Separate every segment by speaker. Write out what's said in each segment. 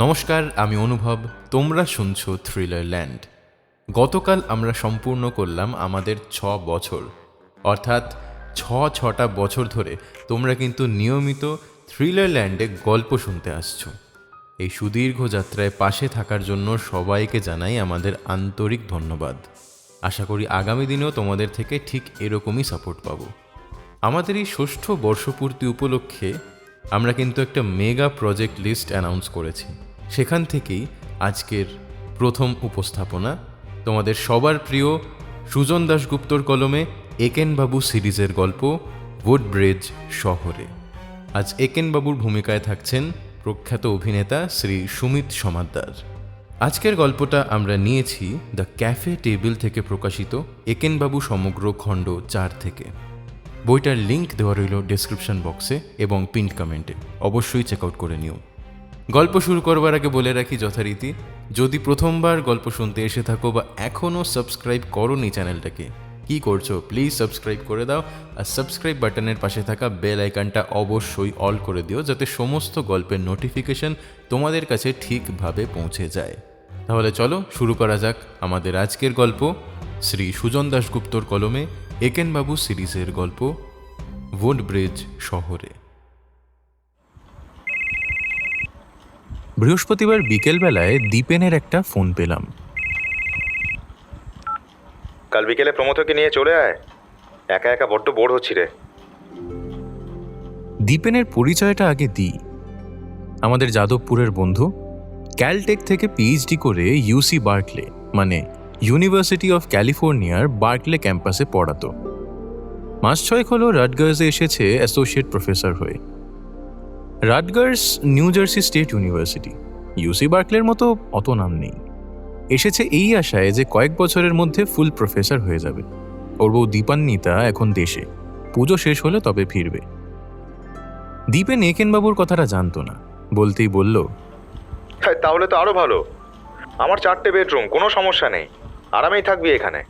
Speaker 1: নমস্কার, আমি অনুভব। তোমরা শুনছো থ্রিলার ল্যান্ড। গতকাল আমরা সম্পূর্ণ করলাম আমাদের 6 বছর, অর্থাৎ ছটা বছর ধরে তোমরা কিন্তু নিয়মিত থ্রিলার ল্যান্ডে গল্প শুনতে আসছো। এই সুদীর্ঘ যাত্রায় পাশে থাকার জন্য সবাইকে জানাই আমাদের আন্তরিক ধন্যবাদ। আশা করি আগামী দিনেও তোমাদের থেকে ঠিক এরকমই সাপোর্ট পাবো। আমাদের এই 6ষ্ঠ বর্ষপূর্তি উপলক্ষে আমরা কিন্তু একটা মেগা প্রজেক্ট লিস্ট অ্যানাউন্স করেছি। সেখান থেকেই আজকের প্রথম উপস্থাপনা তোমাদের সবার প্রিয় সুজন দাশগুপ্তর কলমে একেনবাবু সিরিজের গল্প উডব্রিজ শহরে। আজ একেনবাবুর ভূমিকায় থাকছেন প্রখ্যাত অভিনেতা শ্রী সুমিত সমাদ্দার। আজকের গল্পটা আমরা নিয়েছি দ্য ক্যাফে টেবিল থেকে প্রকাশিত একেনবাবু সমগ্র খণ্ড 4 থেকে। বইটার লিঙ্ক দেওয়া রইল ডেসক্রিপশন বক্সে এবং পিন্ড কমেন্টে, অবশ্যই চেক আউট করে নিও। গল্প শুরু করবার আগে বলে রাখি যথারীতি, যদি প্রথমবার গল্প শুনতে এসে থাকো বা এখনও সাবস্ক্রাইব করোনি চ্যানেলটাকে, কি করছো? প্লিজ সাবস্ক্রাইব করে দাও, আর সাবস্ক্রাইব বাটনের পাশে থাকা বেল আইকনটা অবশ্যই অল করে দিও, যাতে সমস্ত গল্পের নোটিফিকেশন তোমাদের কাছে ঠিকভাবে পৌঁছে যায়। তাহলে চলো শুরু করা যাক আমাদের আজকের গল্প, শ্রী সুজন দাশগুপ্তর কলমে একেনবাবু সিরিজের গল্প উডব্রিজ শহরে। বৃহস্পতিবার বিকেলবেলায় দীপেনের একটা ফোন পেলাম।
Speaker 2: কাল বিকেলে প্রমথকে নিয়ে চলে আয়, একা একা বড্ড বোর হচ্ছি রে।
Speaker 1: দীপেনের পরিচয়টা আগে দিই। আমাদের যাদবপুরের বন্ধু, ক্যালটেক থেকে পিএইচডি করে ইউসি বার্কলে মানে ইউনিভার্সিটি অফ ক্যালিফোর্নিয়ার বার্কলে ক্যাম্পাসে পড়াতো। মাস 6 হলো রাটগার্সে এসেছে অ্যাসোসিয়েট প্রফেসর হয়ে। Rutgers New Jersey State University, UC বার্কলের মতো অত নাম নেই। এসেছে এই আশায় যে কয়েক বছরের মধ্যে ফুল প্রফেসর হয়ে যাবে। ওর বউ দীপান্বিতা এখন দেশে, পুজো শেষ হলে তবে ফিরবে। দীপেন একেনবাবুর কথাটা জানতো না, বলতেই বলল,
Speaker 2: তাহলে তো আরো ভালো। আমার 4টে বেডরুম, কোনো সমস্যা নেই, আরামেই থাকবি এখানে।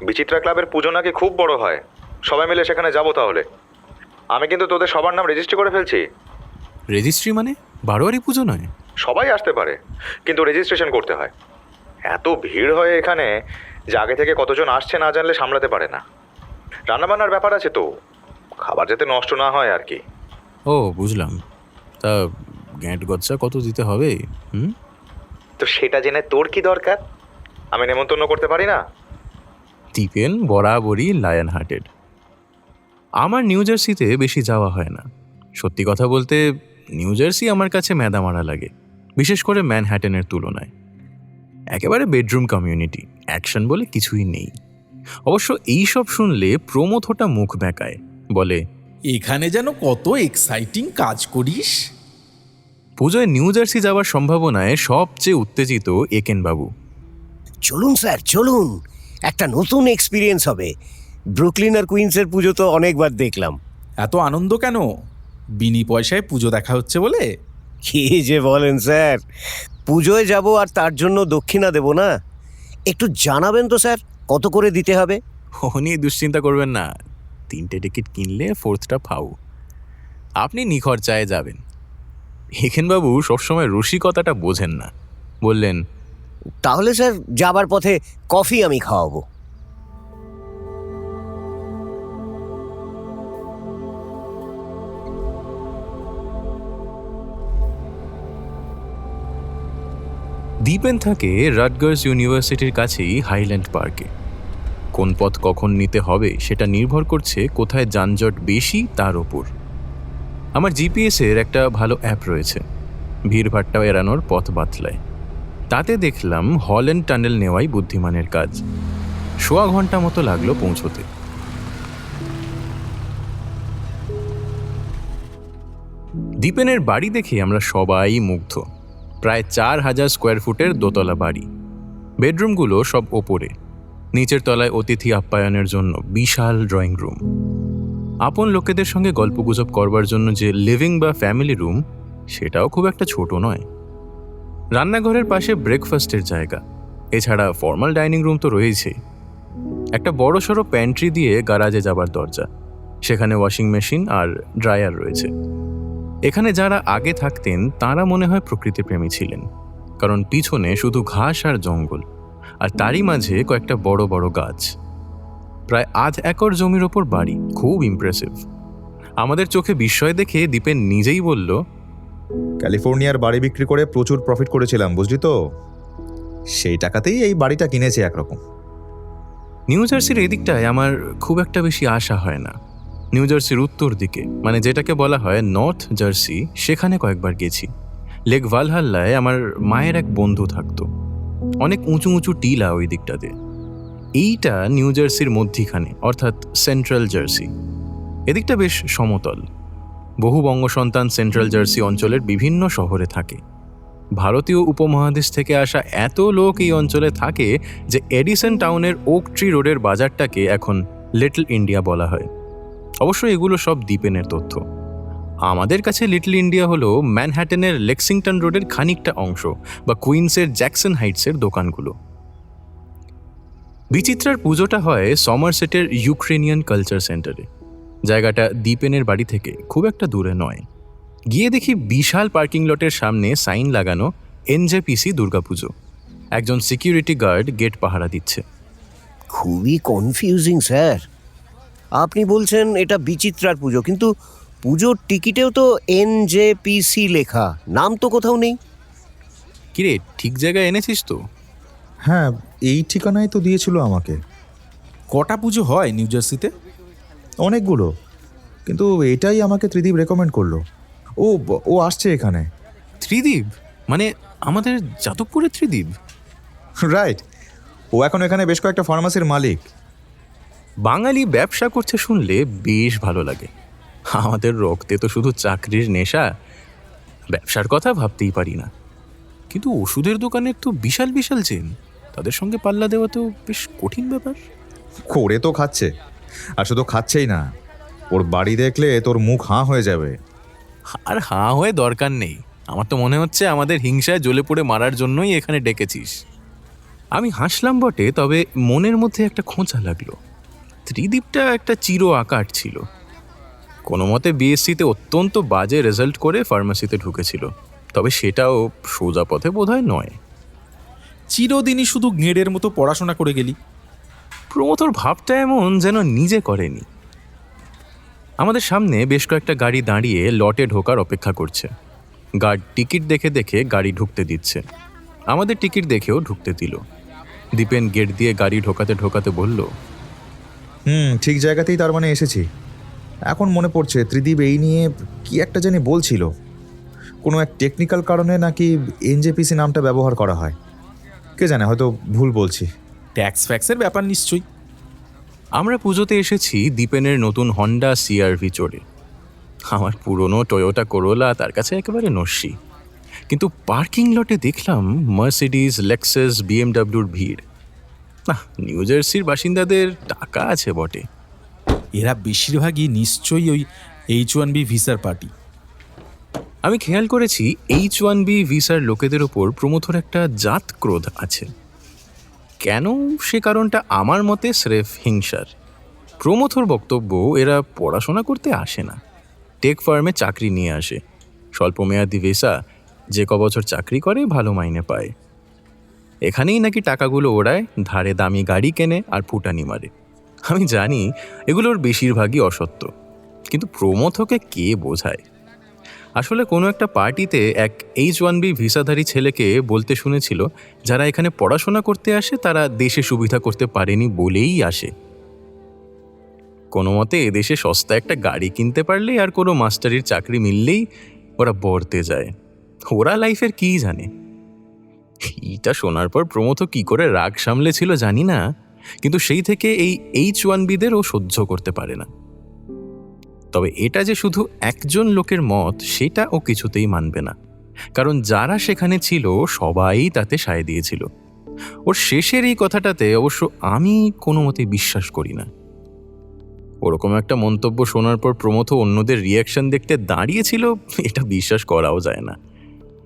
Speaker 2: বিচিত্রা ক্লাবের পুজো নাকি খুব বড় হয়, সবাই মিলে সেখানে যাবো তাহলে। আমি কিন্তু তোদের সবার নাম রেজিস্ট্রি করে ফেলছি।
Speaker 1: রেজিস্ট্রি মানে বারোয়ারি পুজো নয়?
Speaker 2: সবাই আসতে পারে, কিন্তু রেজিস্ট্রেশন করতে হয়। এত ভিড় হয় এখানে যে আগে থেকে কতজন আসছে না জানলে সামলাতে পারে না। রান্নাবান্নার ব্যাপার আছে তো, খাবার যাতে নষ্ট না হয় আর কি।
Speaker 1: ও বুঝলাম। তা গ্যাঁট গচ্চা কত দিতে হবে?
Speaker 2: তো সেটা জেনে তোর কি দরকার? আমি নেমন্তন্ন করতে পারি না?
Speaker 1: দীপেন বরাবরই লায়ন হার্টেড। আমার নিউ জার্সিতে বেশি যাওয়া হয় না। সত্যি কথা বলতে নিউ জার্সি আমার কাছে ম্যাদামারা লাগে, বিশেষ করে ম্যানহ্যাটেনের তুলনায়। একেবারে বেডরুম কমিউনিটি, অ্যাকশন বলে কিছুই নেই। অবশ্য এইসব শুনলে প্রমথটা মুখ বেঁকায়, বলে,
Speaker 3: এখানে যেন কত এক্সাইটিং কাজ করিস।
Speaker 1: পুজোয় নিউ জার্সি যাওয়ার সম্ভাবনায় সবচেয়ে উত্তেজিত একেনবাবু।
Speaker 4: চলুন স্যার, চলুন, একটা নতুন এক্সপিরিয়েন্স হবে। ব্রুকলিন আর কুইন্সের পুজো তো অনেকবার দেখলাম।
Speaker 3: এত আনন্দ কেন? বিনি পয়সায় পুজো দেখা হচ্ছে বলে?
Speaker 4: কি যে বলেন স্যার, পুজোয় যাব আর তার জন্য দক্ষিণা দেব না? একটু জানাবেন তো স্যার, কত করে দিতে হবে?
Speaker 1: ও নিয়ে দুশ্চিন্তা করবেন না, 3টে টিকিট কিনলে 4টা ফাউ। আপনি নিখরচায় যাবেন। একেনবাবু সবসময় রসিকতাটা বোঝেন না, বললেন,
Speaker 4: তাহলে স্যার যাবার পথে কফি আমি খাওয়াবো।
Speaker 1: দীপেন থাকে রাটগার্স ইউনিভার্সিটির কাছেই হাইল্যান্ড পার্কে। কোন পথ কখন নিতে হবে সেটা নির্ভর করছে কোথায় যানজট বেশি তার ওপর। আমার জিপিএসের একটা ভালো অ্যাপ রয়েছে, ভিড়ভাট্টা এড়ানোর পথ বাতলায়। তাতে দেখলাম হল্যান্ড টানেল নেওয়াই বুদ্ধিমানের কাজ। 1.25 ঘন্টা মতো লাগলো পৌঁছতে। দীপেনের বাড়ি দেখে আমরা সবাই মুগ্ধ। প্রায় 4000 স্কোয়ার ফুটের দোতলা বাড়ি। বেডরুমগুলো সব ওপরে, নিচের তলায় অতিথি আপ্যায়নের জন্য বিশাল ড্রয়িং রুম। আপন লোকেদের সঙ্গে গল্পগুজব করবার জন্য যে লিভিং বা ফ্যামিলি রুম, সেটাও খুব একটা ছোট নয়। রান্নাঘরের পাশে ব্রেকফাস্টের জায়গা, এছাড়া ফর্মাল ডাইনিং রুম তো রয়েছে। একটা বড়সড় প্যান্ট্রি দিয়ে গ্যারাজে যাবার দরজা, সেখানে ওয়াশিং মেশিন আর ড্রায়ার রয়েছে। এখানে যারা আগে থাকতেন তারা মনে হয় প্রকৃতিপ্রেমী ছিলেন, কারণ পিছনে শুধু ঘাস আর জঙ্গল, আর তারই মাঝে কয়েকটা বড় বড় গাছ। প্রায় 1/2 একর জমির ওপর বাড়ি, খুব ইমপ্রেসিভ। আমাদের চোখে বিস্ময় দেখে দীপেন নিজেই বলল,
Speaker 5: ক্যালিফোর্নিয়ার বাড়ি বিক্রি করে প্রচুর প্রফিট করেছিলাম, বুঝলি তো? সেই টাকাতেই এই বাড়িটা কিনেছি একরকম।
Speaker 1: নিউ জার্সির এদিকটায় আমার খুব একটা বেশি আশা হয় না। নিউ জার্সির উত্তর দিকে, মানে যেটাকে বলা হয় নর্থ জার্সি, সেখানে কয়েকবার গেছি। লেক ভালহাল্লায় আমার মায়ের এক বন্ধু থাকতো। অনেক উঁচু উঁচু টিলা ওই দিকটাতে। এইটা নিউ জার্সির মধ্যিখানে, অর্থাৎ সেন্ট্রাল জার্সি। এদিকটা বেশ সমতল। বহু বঙ্গসন্তান সেন্ট্রাল জার্সি অঞ্চলের বিভিন্ন শহরে থাকে। ভারতীয় উপমহাদেশ থেকে আসা এত লোক এই অঞ্চলে থাকে যে এডিসন টাউনের ওক ট্রি রোডের বাজারটাকে এখন লিটল ইন্ডিয়া বলা হয়। অবশ্য এগুলো সব দীপেনের তথ্য। আমাদের কাছে লিটল ইন্ডিয়া হলো ম্যানহ্যাটনের লেক্সিংটন রোডের খানিকটা অংশ, বা কুইন্সের জ্যাকসন হাইটসের দোকানগুলো। বিচিত্রার পুজোটা হয় সমারসেটের ইউক্রেনিয়ান কালচার সেন্টারে। জায়গাটা দীপেনের বাড়ি থেকে খুব একটা দূরে নয়। গিয়ে দেখি বিশাল পার্কিং লটের সামনে সাইন লাগানো, এনজেপিসি দুর্গাপুজো। একজন সিকিউরিটি গার্ড গেট পাহারা দিচ্ছে।
Speaker 4: খুবই কনফিউজিং স্যার। আপনি বলছেন এটা বিচিত্রার পুজো, কিন্তু পুজোর টিকিটেও তো NJPC লেখা, নাম তো কোথাও নেই।
Speaker 1: কিরে, ঠিক জায়গায় এনেছিস তো?
Speaker 5: হ্যাঁ, এই ঠিকানায় তো দিয়েছিল আমাকে।
Speaker 3: কটা পুজো হয় নিউ জার্সিতে?
Speaker 5: অনেকগুলো, কিন্তু এটাই আমাকে ত্রিদীপ রেকমেন্ড করলো। ও আসছে এখানে।
Speaker 1: ত্রিদীপ? মানে আমাদের যাদবপুরের ত্রিদীপ?
Speaker 5: রাইট, ও এখন এখানে বেশ কয়েকটা ফার্মাসির মালিক।
Speaker 1: বাঙালি ব্যবসা করছে শুনলে বেশ ভালো লাগে। আমাদের রক্তে তো শুধু চাকরির নেশা, ব্যবসার কথা ভাবতেই পারি না। কিন্তু ওষুধের দোকানের তো বিশাল বিশাল চেন, তাদের সঙ্গে পাল্লা দেওয়া তো বেশ কঠিন ব্যাপার।
Speaker 5: করে তো খাচ্ছে, আর শুধু খাচ্ছেই না, ওর বাড়ি দেখলে তোর মুখ হাঁ হয়ে যাবে।
Speaker 1: আর হাঁ হয়ে দরকার নেই। আমার তো মনে হচ্ছে আমাদের হিংসায় জ্বলে পড়ে মারার জন্যই এখানে ডেকেছিস। আমি হাসলাম বটে, তবে মনের মধ্যে একটা খোঁচা লাগলো। ত্রিদীপটা একটা চির আকাট ছিল। কোনো মতে বিএসসিতে অত্যন্ত বাজে রেজাল্ট করে ফার্মাসিতে ঢুকেছিল, তবে সেটাও সোজা পথে বোধহয় নয়।
Speaker 3: চিরদিনই শুধু গেঁড়ের মতো পড়াশোনা করে গেলি।
Speaker 1: প্রমথর ভাবটা এমন যেন নিজে করেনি। আমাদের সামনে বেশ কয়েকটা গাড়ি দাঁড়িয়ে লটে ঢোকার অপেক্ষা করছে। গার্ড টিকিট দেখে দেখে গাড়ি ঢুকতে দিচ্ছে। আমাদের টিকিট দেখেও ঢুকতে দিল। দীপেন গেট দিয়ে গাড়ি ঢোকাতে ঢোকাতে বলল,
Speaker 5: ঠিক জায়গাতেই তার মানে এসেছি। এখন মনে পড়ছে, ত্রিদীপ এই নিয়ে কি একটা জানি বলছিল। কোনো এক টেকনিক্যাল কারণে নাকি NJPC নামটা ব্যবহার করা হয়। কে জানে, হয়তো ভুল বলছি।
Speaker 3: ট্যাক্স ফ্যাক্সের ব্যাপার নিশ্চয়ই।
Speaker 1: আমরা পুজোতে এসেছি দীপেনের নতুন হন্ডা CR-V চড়ে। আমার পুরনো টয়োটা করোলা তার কাছে একেবারে নস্যি। কিন্তু পার্কিং লটে দেখলাম মার্সিডিজ, লেক্সাস, BMW-র ভিড়। না, নিউ জার্সির বাসিন্দাদের টাকা আছে বটে।
Speaker 3: এরা বেশিরভাগই নিশ্চয়ই ওই H1B ভিসার পার্টি।
Speaker 1: আমি খেয়াল করেছি H1B ভিসার লোকেদের ওপর প্রমথর একটা জাত ক্রোধ আছে। কেন, সে কারণটা আমার মতে স্রেফ হিংসার। প্রমথর বক্তব্য, এরা পড়াশোনা করতে আসে না, টেক ফার্মে চাকরি নিয়ে আসে। স্বল্পমেয়াদী ভিসা, যে কবছর চাকরি করে ভালো মাইনে পায়। এখানেই নাকি টাকাগুলো ওড়ায়, ধারে দামি গাড়ি কেনে আর ফুটানি মারে। আমি জানি এগুলোর বেশিরভাগই অসত্য, কিন্তু প্রমথকে কে বোঝায়? আসলে কোনো একটা পার্টিতে এক H1B ভিসাধারী ছেলেকে বলতে শুনেছিল, যারা এখানে পড়াশোনা করতে আসে তারা দেশে সুবিধা করতে পারেনি বলেই আসে। কোনো মতে এদেশে সস্তা একটা গাড়ি কিনতে পারলেই আর কোনো মাস্টারির চাকরি মিললেই ওরা বর্তে যায়। ওরা লাইফের কী জানে। এইটা শোনার পর প্রমথ কি করে রাগ সামলেছিল জানি না, কিন্তু সেই থেকে এই H1Bদের ও সহ্য করতে পারে না। তবে এটা যে শুধু একজন লোকের মত, সেটা ও কিছুতেই মানবে না, কারণ যারা সেখানে ছিল সবাই তাতে সায় দিয়েছিল। ওর শেষের এই কথাটাতে অবশ্য আমি কোনো মতে বিশ্বাস করি না। ওরকম একটা মন্তব্য শোনার পর প্রমথ অন্যদের রিয়াকশন দেখতে দাঁড়িয়েছিল, এটা বিশ্বাস করাও যায় না।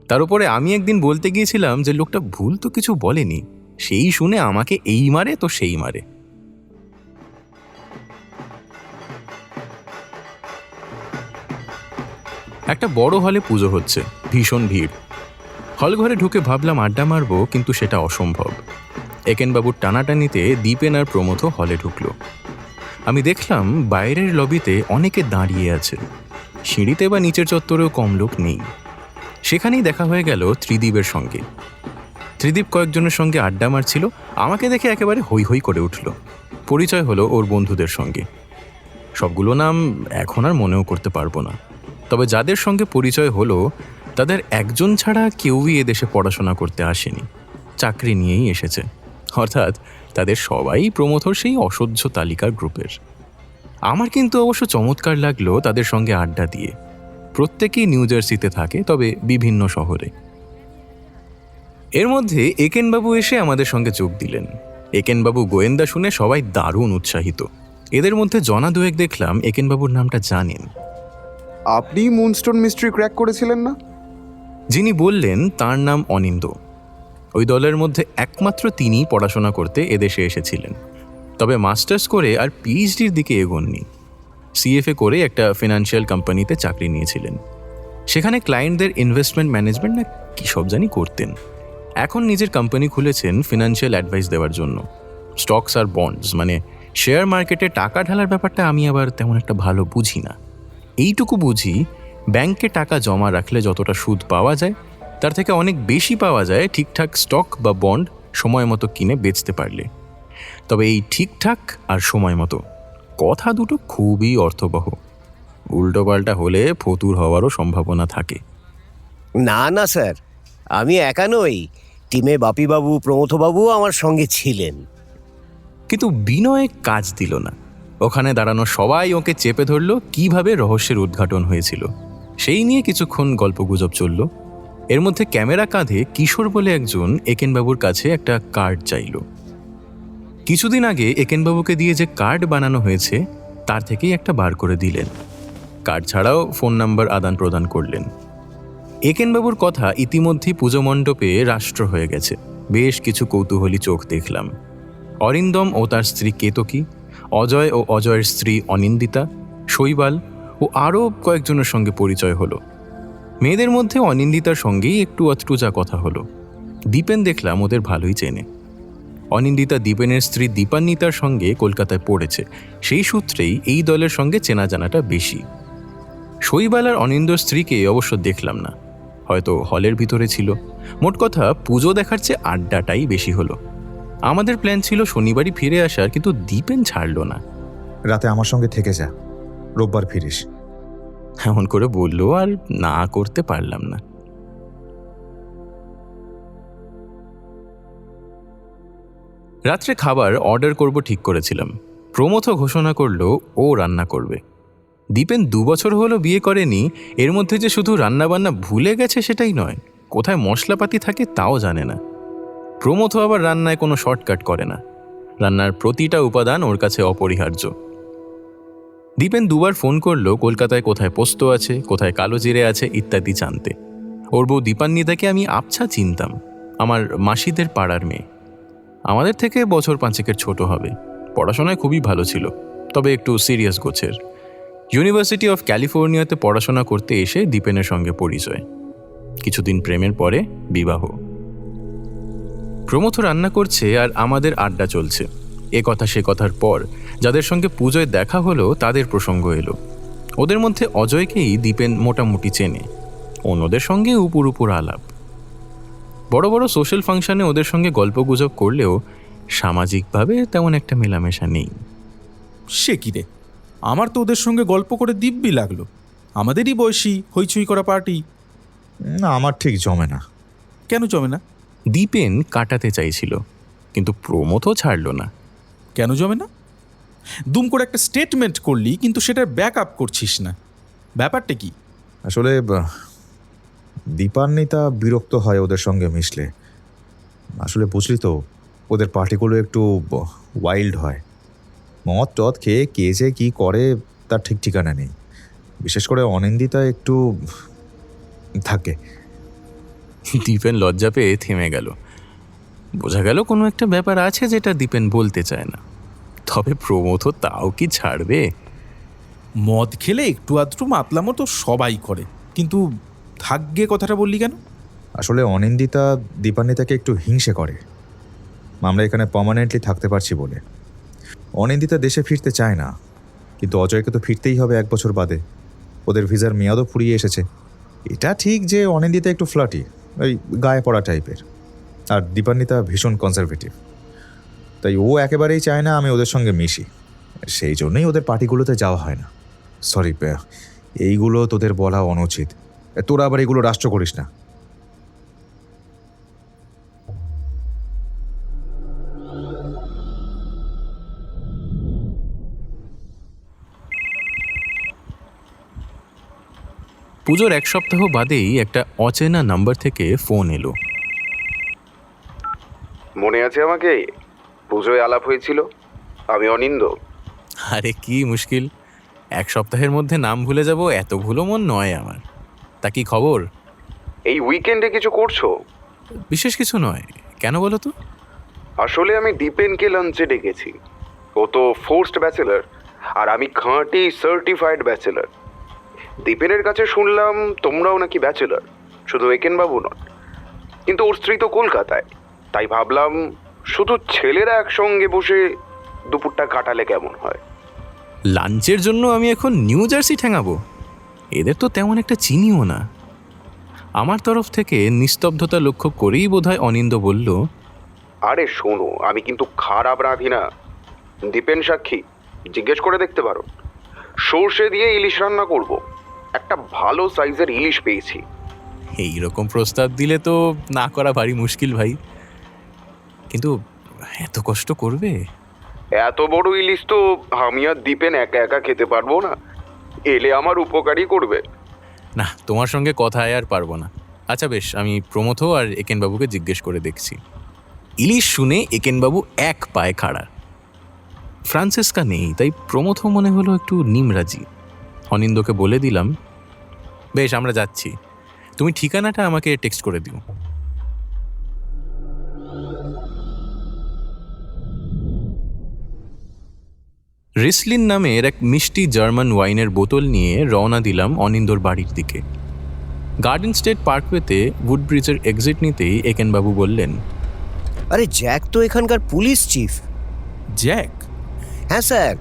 Speaker 1: তার উপরে আমি একদিন বলতে গিয়েছিলাম যে লোকটা ভুল তো কিছু বলেনি, সেই শুনে আমাকে এই মারে তো সেই মারে। একটা বড় হলে পুজো হচ্ছে, ভীষণ ভিড়। হল ঘরে ঢুকে ভাবলাম আড্ডা মারবো, কিন্তু সেটা অসম্ভব। একেনবাবুর টানাটানিতে দীপেন আর প্রমথ হলে ঢুকলো। আমি দেখলাম বাইরের লবিতে অনেকে দাঁড়িয়ে আছে, সিঁড়িতে বা নিচের চত্বরেও কম লোক নেই। সেখানেই দেখা হয়ে গেল ত্রিদীপের সঙ্গে। ত্রিদীপ কয়েকজনের সঙ্গে আড্ডা মারছিল, আমাকে দেখে একেবারে হৈ হৈ করে উঠল। পরিচয় হলো ওর বন্ধুদের সঙ্গে। সবগুলো নাম এখন আর মনেও করতে পারবো না, তবে যাদের সঙ্গে পরিচয় হলো তাদের একজন ছাড়া কেউই এদেশে পড়াশোনা করতে আসেনি, চাকরি নিয়েই এসেছে। অর্থাৎ তাদের সবাই প্রমথর সেই অসহ্য তালিকার গ্রুপের। আমার কিন্তু অবশ্য চমৎকার লাগলো তাদের সঙ্গে আড্ডা দিয়ে। প্রত্যেকেই নিউ জার্সিতে থাকে, তবে বিভিন্ন শহরে। এর মধ্যে একেনবাবু এসে আমাদের সঙ্গে যোগ দিলেন। একেনবাবু গোয়েন্দা শুনে সবাই দারুণ উৎসাহিত। এদের মধ্যে জনা দুয়েক দেখলাম একেনবাবুর নামটা জানেন।
Speaker 6: আপনি মুনস্টোন মিস্ট্রি ক্র্যাক করেছিলেন না?
Speaker 1: যিনি বললেন তার নাম অনিন্দ। ওই দলের মধ্যে একমাত্র তিনিই পড়াশোনা করতে এদেশে এসেছিলেন, তবে মাস্টার্স করে আর পিএইচডির দিকে এগোননি। সিএফএ করে একটা ফিনান্সিয়াল কোম্পানিতে চাকরি নিয়েছিলেন। সেখানে ক্লায়েন্টদের ইনভেস্টমেন্ট ম্যানেজমেন্ট না কী সব জানি করতেন। এখন নিজের কোম্পানি খুলেছেন ফিনান্সিয়াল অ্যাডভাইস দেওয়ার জন্য। স্টকস আর বন্ডস, মানে শেয়ার মার্কেটে টাকা ঢালার ব্যাপারটা আমি আবার তেমন একটা ভালো বুঝি না। এইটুকু বুঝি, ব্যাংকে টাকা জমা রাখলে যতটা সুদ পাওয়া যায় তার থেকে অনেক বেশি পাওয়া যায় ঠিকঠাক স্টক বা বন্ড সময় মতো কিনে বেচতে পারলে। তবে এই ঠিকঠাক আর সময় মতো কথা দুটো খুবই অর্থবহ। উল্টোপাল্টা হলে ফতুর হওয়ারও সম্ভাবনা থাকে।
Speaker 4: না না স্যার, আমি একা নই, টিমে বাপিবাবু প্রমথবাবু আমার সঙ্গে ছিলেন।
Speaker 1: কিন্তু বিনয় কাজ দিল না। ওখানে দাঁড়ানো সবাই ওকে চেপে ধরল কিভাবে রহস্যের উদ্ঘাটন হয়েছিল সেই নিয়ে কিছুক্ষণ গল্পগুজব চলল। এর মধ্যে ক্যামেরা কাঁধে কিশোর বলে একজন একেনবাবুর কাছে একটা কার্ড চাইল। কিছুদিন আগে একেনবাবুকে দিয়ে যে কার্ড বানানো হয়েছে তার থেকেই একটা বার করে দিলেন। কার্ড ছাড়াও ফোন নাম্বার আদান প্রদান করলেন। একেনবাবুর কথা ইতিমধ্যেই পুজো মণ্ডপে রাষ্ট্র হয়ে গেছে। বেশ কিছু কৌতূহলী চোখ দেখলাম। অরিন্দম ও তার স্ত্রী কেতকী, অজয় ও অজয়ের স্ত্রী অনিন্দিতা, শৈবাল ও আরও কয়েকজনের সঙ্গে পরিচয় হলো। মেয়েদের মধ্যে অনিন্দিতার সঙ্গেই একটু অত্রু যা কথা হলো। দীপেন দেখলাম ওদের ভালোই চেনে। অনিন্দিতা দীপেনের স্ত্রী দীপান্বিতার সঙ্গে কলকাতায় পড়েছে, সেই সূত্রেই এই দলের সঙ্গে চেনা জানাটা বেশি। শৈবাল আর অনিন্দর স্ত্রীকে অবশ্য দেখলাম না, হয়তো হলের ভিতরে ছিল। মোট কথা পুজো দেখার চেয়ে আড্ডাটাই বেশি হলো। আমাদের প্ল্যান ছিল শনিবারই ফিরে আসার, কিন্তু দীপেন ছাড়ল না।
Speaker 5: রাতে আমার সঙ্গে থেকে যা, রোববার ফিরিস।
Speaker 1: এমন করে বললো আর না করতে পারলাম না। রাত্রে খাবার অর্ডার করব ঠিক করেছিলাম। প্রমথ ঘোষণা করলো ও রান্না করবে। দীপেন 2 বছর হলো বিয়ে করেনি, এর মধ্যে যে শুধু রান্নাবান্না ভুলে গেছে সেটাই নয়, কোথায় মশলাপাতি থাকে তাও জানে না। প্রমথ আবার রান্নায় কোনো শর্টকাট করে না, রান্নার প্রতিটা উপাদান ওর কাছে অপরিহার্য। দীপেন 2 বার ফোন করলো কলকাতায় কোথায় পোস্ত আছে, কোথায় কালো জিরে আছে ইত্যাদি জানতে। ওর বউ দীপান্বিতাকে আমি আবছা চিনতাম, আমার মাসিদের পাড়ার মেয়ে। আমাদের থেকে বছর 5 ছোট হবে। পড়াশোনায় খুবই ভালো ছিল, তবে একটু সিরিয়াস গোছের। ইউনিভার্সিটি অফ ক্যালিফোর্নিয়াতে পড়াশোনা করতে এসে দীপেনের সঙ্গে পরিচয়। কিছুদিন প্রেমের পরে বিবাহ। প্রমথ রান্না করছে আর আমাদের আড্ডা চলছে। এ কথা সে কথার পর যাদের সঙ্গে পুজোয় দেখা হলো তাদের প্রসঙ্গ এলো। ওদের মধ্যে অজয়কেই দীপেন মোটামুটি চেনে, অন্যদের সঙ্গে উপর উপর আলাপ। বড় বড় সোশ্যাল ফাংশনে ওদের সঙ্গে গল্পগুজব করলেও সামাজিকভাবে তেমন একটা মেলামেশা নেই।
Speaker 3: সে কি রে, আমার তো ওদের সঙ্গে গল্প করে দিব্যি লাগলো। আমাদেরই বয়সী হইচই করা পার্টি।
Speaker 5: না, আমার ঠিক জমে না।
Speaker 3: কেন জমে না?
Speaker 1: দীপেন কাটাতে চাইছিল, কিন্তু প্রমথও ছাড়ল না।
Speaker 3: কেন জমে না? দুম করে একটা স্টেটমেন্ট করলি, কিন্তু সেটার ব্যাক আপ করছিস না। ব্যাপারটা কি?
Speaker 5: আসলে দীপান্বিতা বিরক্ত হয় ওদের সঙ্গে মিশলে। আসলে বুঝলি তো, ওদের পার্টিগুলো একটু ওয়াইল্ড হয়। মদ টদ খেয়ে কে যে কী করে তার ঠিক ঠিকানা নেই। বিশেষ করে অনিন্দিতা একটু থাকে।
Speaker 1: দীপেন লজ্জা পেয়ে থেমে গেল। বোঝা গেল কোনো একটা ব্যাপার আছে যেটা দীপেন বলতে চায় না। তবে প্রমথ তাও কি ছাড়বে?
Speaker 3: মদ খেলে একটু আধটু মাতলামো তো সবাই করে, কিন্তু থাকবে কথাটা বললি কেন?
Speaker 5: আসলে অনিন্দিতা দীপান্বিতাকে একটু হিংসে করে। আমরা এখানে পার্মানেন্টলি থাকতে পারছি বলে। অনিন্দিতা দেশে ফিরতে চায় না, কিন্তু অজয়কে তো ফিরতেই হবে 1 বছর বাদে। ওদের ভিসার মেয়াদও ফুরিয়ে এসেছে। এটা ঠিক যে অনিন্দিতা একটু ফ্লাটি, ওই গায়ে পড়া টাইপের, আর দীপান্বিতা ভীষণ কনজারভেটিভ। তাই ও একেবারেই চায় না আমি ওদের সঙ্গে মিশি। সেই জন্যই ওদের পার্টিগুলোতে যাওয়া হয় না। সরি, এইগুলো তোদের বলা অনুচিত। তোরা আবার এগুলো রাষ্ট্র করিস না।
Speaker 1: পুজোর 1 সপ্তাহ বাদেই একটা অচেনা নাম্বার থেকে ফোন এলো।
Speaker 6: মনে আছে আমাকে? পুজোয় আলাপ হয়েছিল। আমি অনিন্দ।
Speaker 1: আরে কি মুশকিল, 1 সপ্তাহের মধ্যে নাম ভুলে যাব এত ভুলো মন নয় আমার। তা কি খবর?
Speaker 6: এই উইকেন্ডে কিছু করছো?
Speaker 1: বিশেষ কিছু নয়, কেন বলো তো?
Speaker 6: আসলে আমি দীপেনকে লাঞ্চে ডেকেছি। ও তো ফোর্সড ব্যাচেলার, আর আমি খাঁটি সার্টিফাইড ব্যাচেলার। দীপেনের কাছে শুনলাম তোমরাও নাকি ব্যাচেলার, শুধু একেনবাবু নন। কিন্তু ওর স্ত্রী তো কলকাতায়, তাই ভাবলাম শুধু ছেলেরা একসঙ্গে বসে দুপুরটা কাটালে কেমন হয়।
Speaker 1: লাঞ্চের জন্য আমি এখন নিউ জার্সি ঠেঙাবো? এদের তো তেমন একটা চিনিও না। আমার তরফ থেকে নিস্তব্ধতা লক্ষ্য করেই বোধহয় অনিন্দ বলল,
Speaker 6: আরে শোনো, আমি কিন্তু খারাপ রাঁধি না। দীপেন সাক্ষী, জিজ্ঞেস করে দেখতে পারো। সর্ষে দিয়ে ইলিশ রান্না করব। একটা ভালো সাইজের ইলিশ পেয়েছি।
Speaker 1: এই রকম প্রস্তাব দিলে তো না করা ভারী মুশকিল ভাই। কিন্তু এত কষ্ট করবে?
Speaker 6: এত বড় ইলিশ তো আমি আর দীপেন একা একা খেতে পারবো না। এলে আমার উপকারই করবে।
Speaker 1: না, তোমার সঙ্গে কথায় আর পারবো না। আচ্ছা বেশ, আমি প্রমথ আর একেনবাবুকে জিজ্ঞেস করে দেখছি। ইলিশ শুনে একেনবাবু এক পায়ে খাড়া। ফ্রান্সিসকা নেই, তাই প্রমথ মনে হলো একটু নিমরাজি। অনিন্দকে বলে দিলাম, বেশ আমরা যাচ্ছি, তুমি ঠিকানাটা আমাকে টেক্সট করে দিও। রিসলিন নামের এক মিষ্টি জার্মান ওয়াইনের বোতল নিয়ে রওনা দিলাম অনিন্দর বাড়ির দিকে। গার্ডেন স্টেট পার্কওয়েতে উডব্রিজের এক্সিট নিতেই একেনবাবু বললেন,
Speaker 4: আরে জ্যাক তো এখানকার পুলিশ চিফ।
Speaker 3: জ্যাক?
Speaker 4: হ্যাঁ স্যার,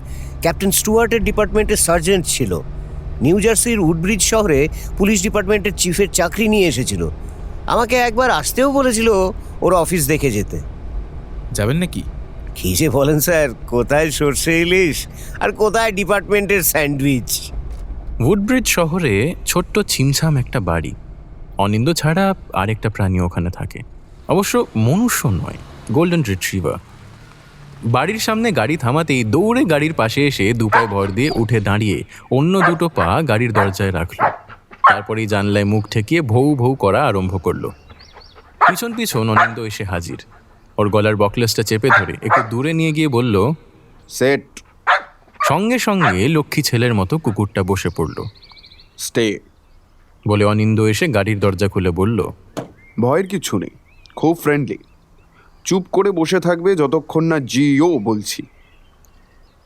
Speaker 4: ক্যাপ্টেন স্টুয়ার্টের ডিপার্টমেন্টের সার্জেন্ট ছিল। নিউ জার্সির উডব্রিজ শহরে পুলিশ ডিপার্টমেন্টের চিফের চাকরি নিয়ে এসেছিল। আমাকে একবার আসতেও বলেছিল ওর অফিস দেখে যেতে।
Speaker 3: যাবেন নাকি?
Speaker 4: কী যে বলেন স্যার, কোথায় সর্ষে ইলিশ আর কোথায় ডিপার্টমেন্টের স্যান্ডউইচ।
Speaker 1: উডব্রিজ শহরে ছোট্ট ছিমছাম একটা বাড়ি। অনিন্দ ছাড়া আরেকটা প্রাণী ওখানে থাকে, অবশ্য মনুষ্য নয়, গোল্ডেন রিট্রিভার। বাড়ির সামনে গাড়ি থামাতেই দৌড়ে গাড়ির পাশে এসে দুপায়ে ভর দিয়ে উঠে দাঁড়িয়ে অন্য দুটো পা গাড়ির দরজায় রাখল। তারপরেই জানলায় মুখ ঠেকিয়ে ভৌ ভৌ করা আরম্ভ করলো। পিছন পিছন অনিন্দ এসে হাজির। ওর গলার বকলেসটা চেপে ধরে একটু দূরে নিয়ে গিয়ে বলল,
Speaker 6: সেট।
Speaker 1: সঙ্গে সঙ্গে লক্ষ্মী ছেলের মতো কুকুরটা বসে পড়ল।
Speaker 6: স্টে।
Speaker 1: বলে অনিন্দ এসে গাড়ির দরজা খুলে বলল,
Speaker 6: ভয়ের কিছু নেই, খুব ফ্রেন্ডলি। চুপ করে বসে থাকবে যতক্ষণ না জিও বলছি।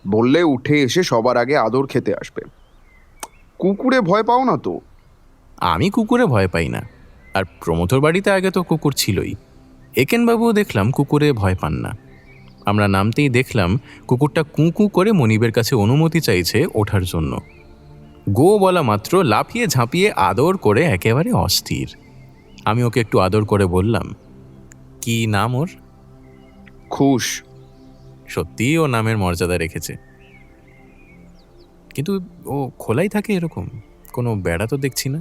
Speaker 6: বললে উঠে এসে সবার আগে আদর খেতে আসবে। কুকুরে ভয় পাও না তো?
Speaker 1: আমি কুকুরে ভয় পাই না, আর প্রমথর বাড়িতে আগে তো কুকুর ছিলই। একেনবাবুও দেখলাম কুকুরে ভয় পান না। আমরা নামতেই দেখলাম কুকুরটা কুঁ কুঁ করে মনিবের কাছে অনুমতি চাইছে ওঠার জন্য। গো বলা মাত্র লাফিয়ে ঝাঁপিয়ে আদর করে একেবারে অস্থির। আমি ওকে একটু আদর করে বললাম, কি নাম ওর?
Speaker 6: খুশ।
Speaker 1: সত্যিই ও নামের মর্যাদা রেখেছে। কিন্তু ও খোলাই থাকে এরকম? কোনো বেড়া তো দেখছি না,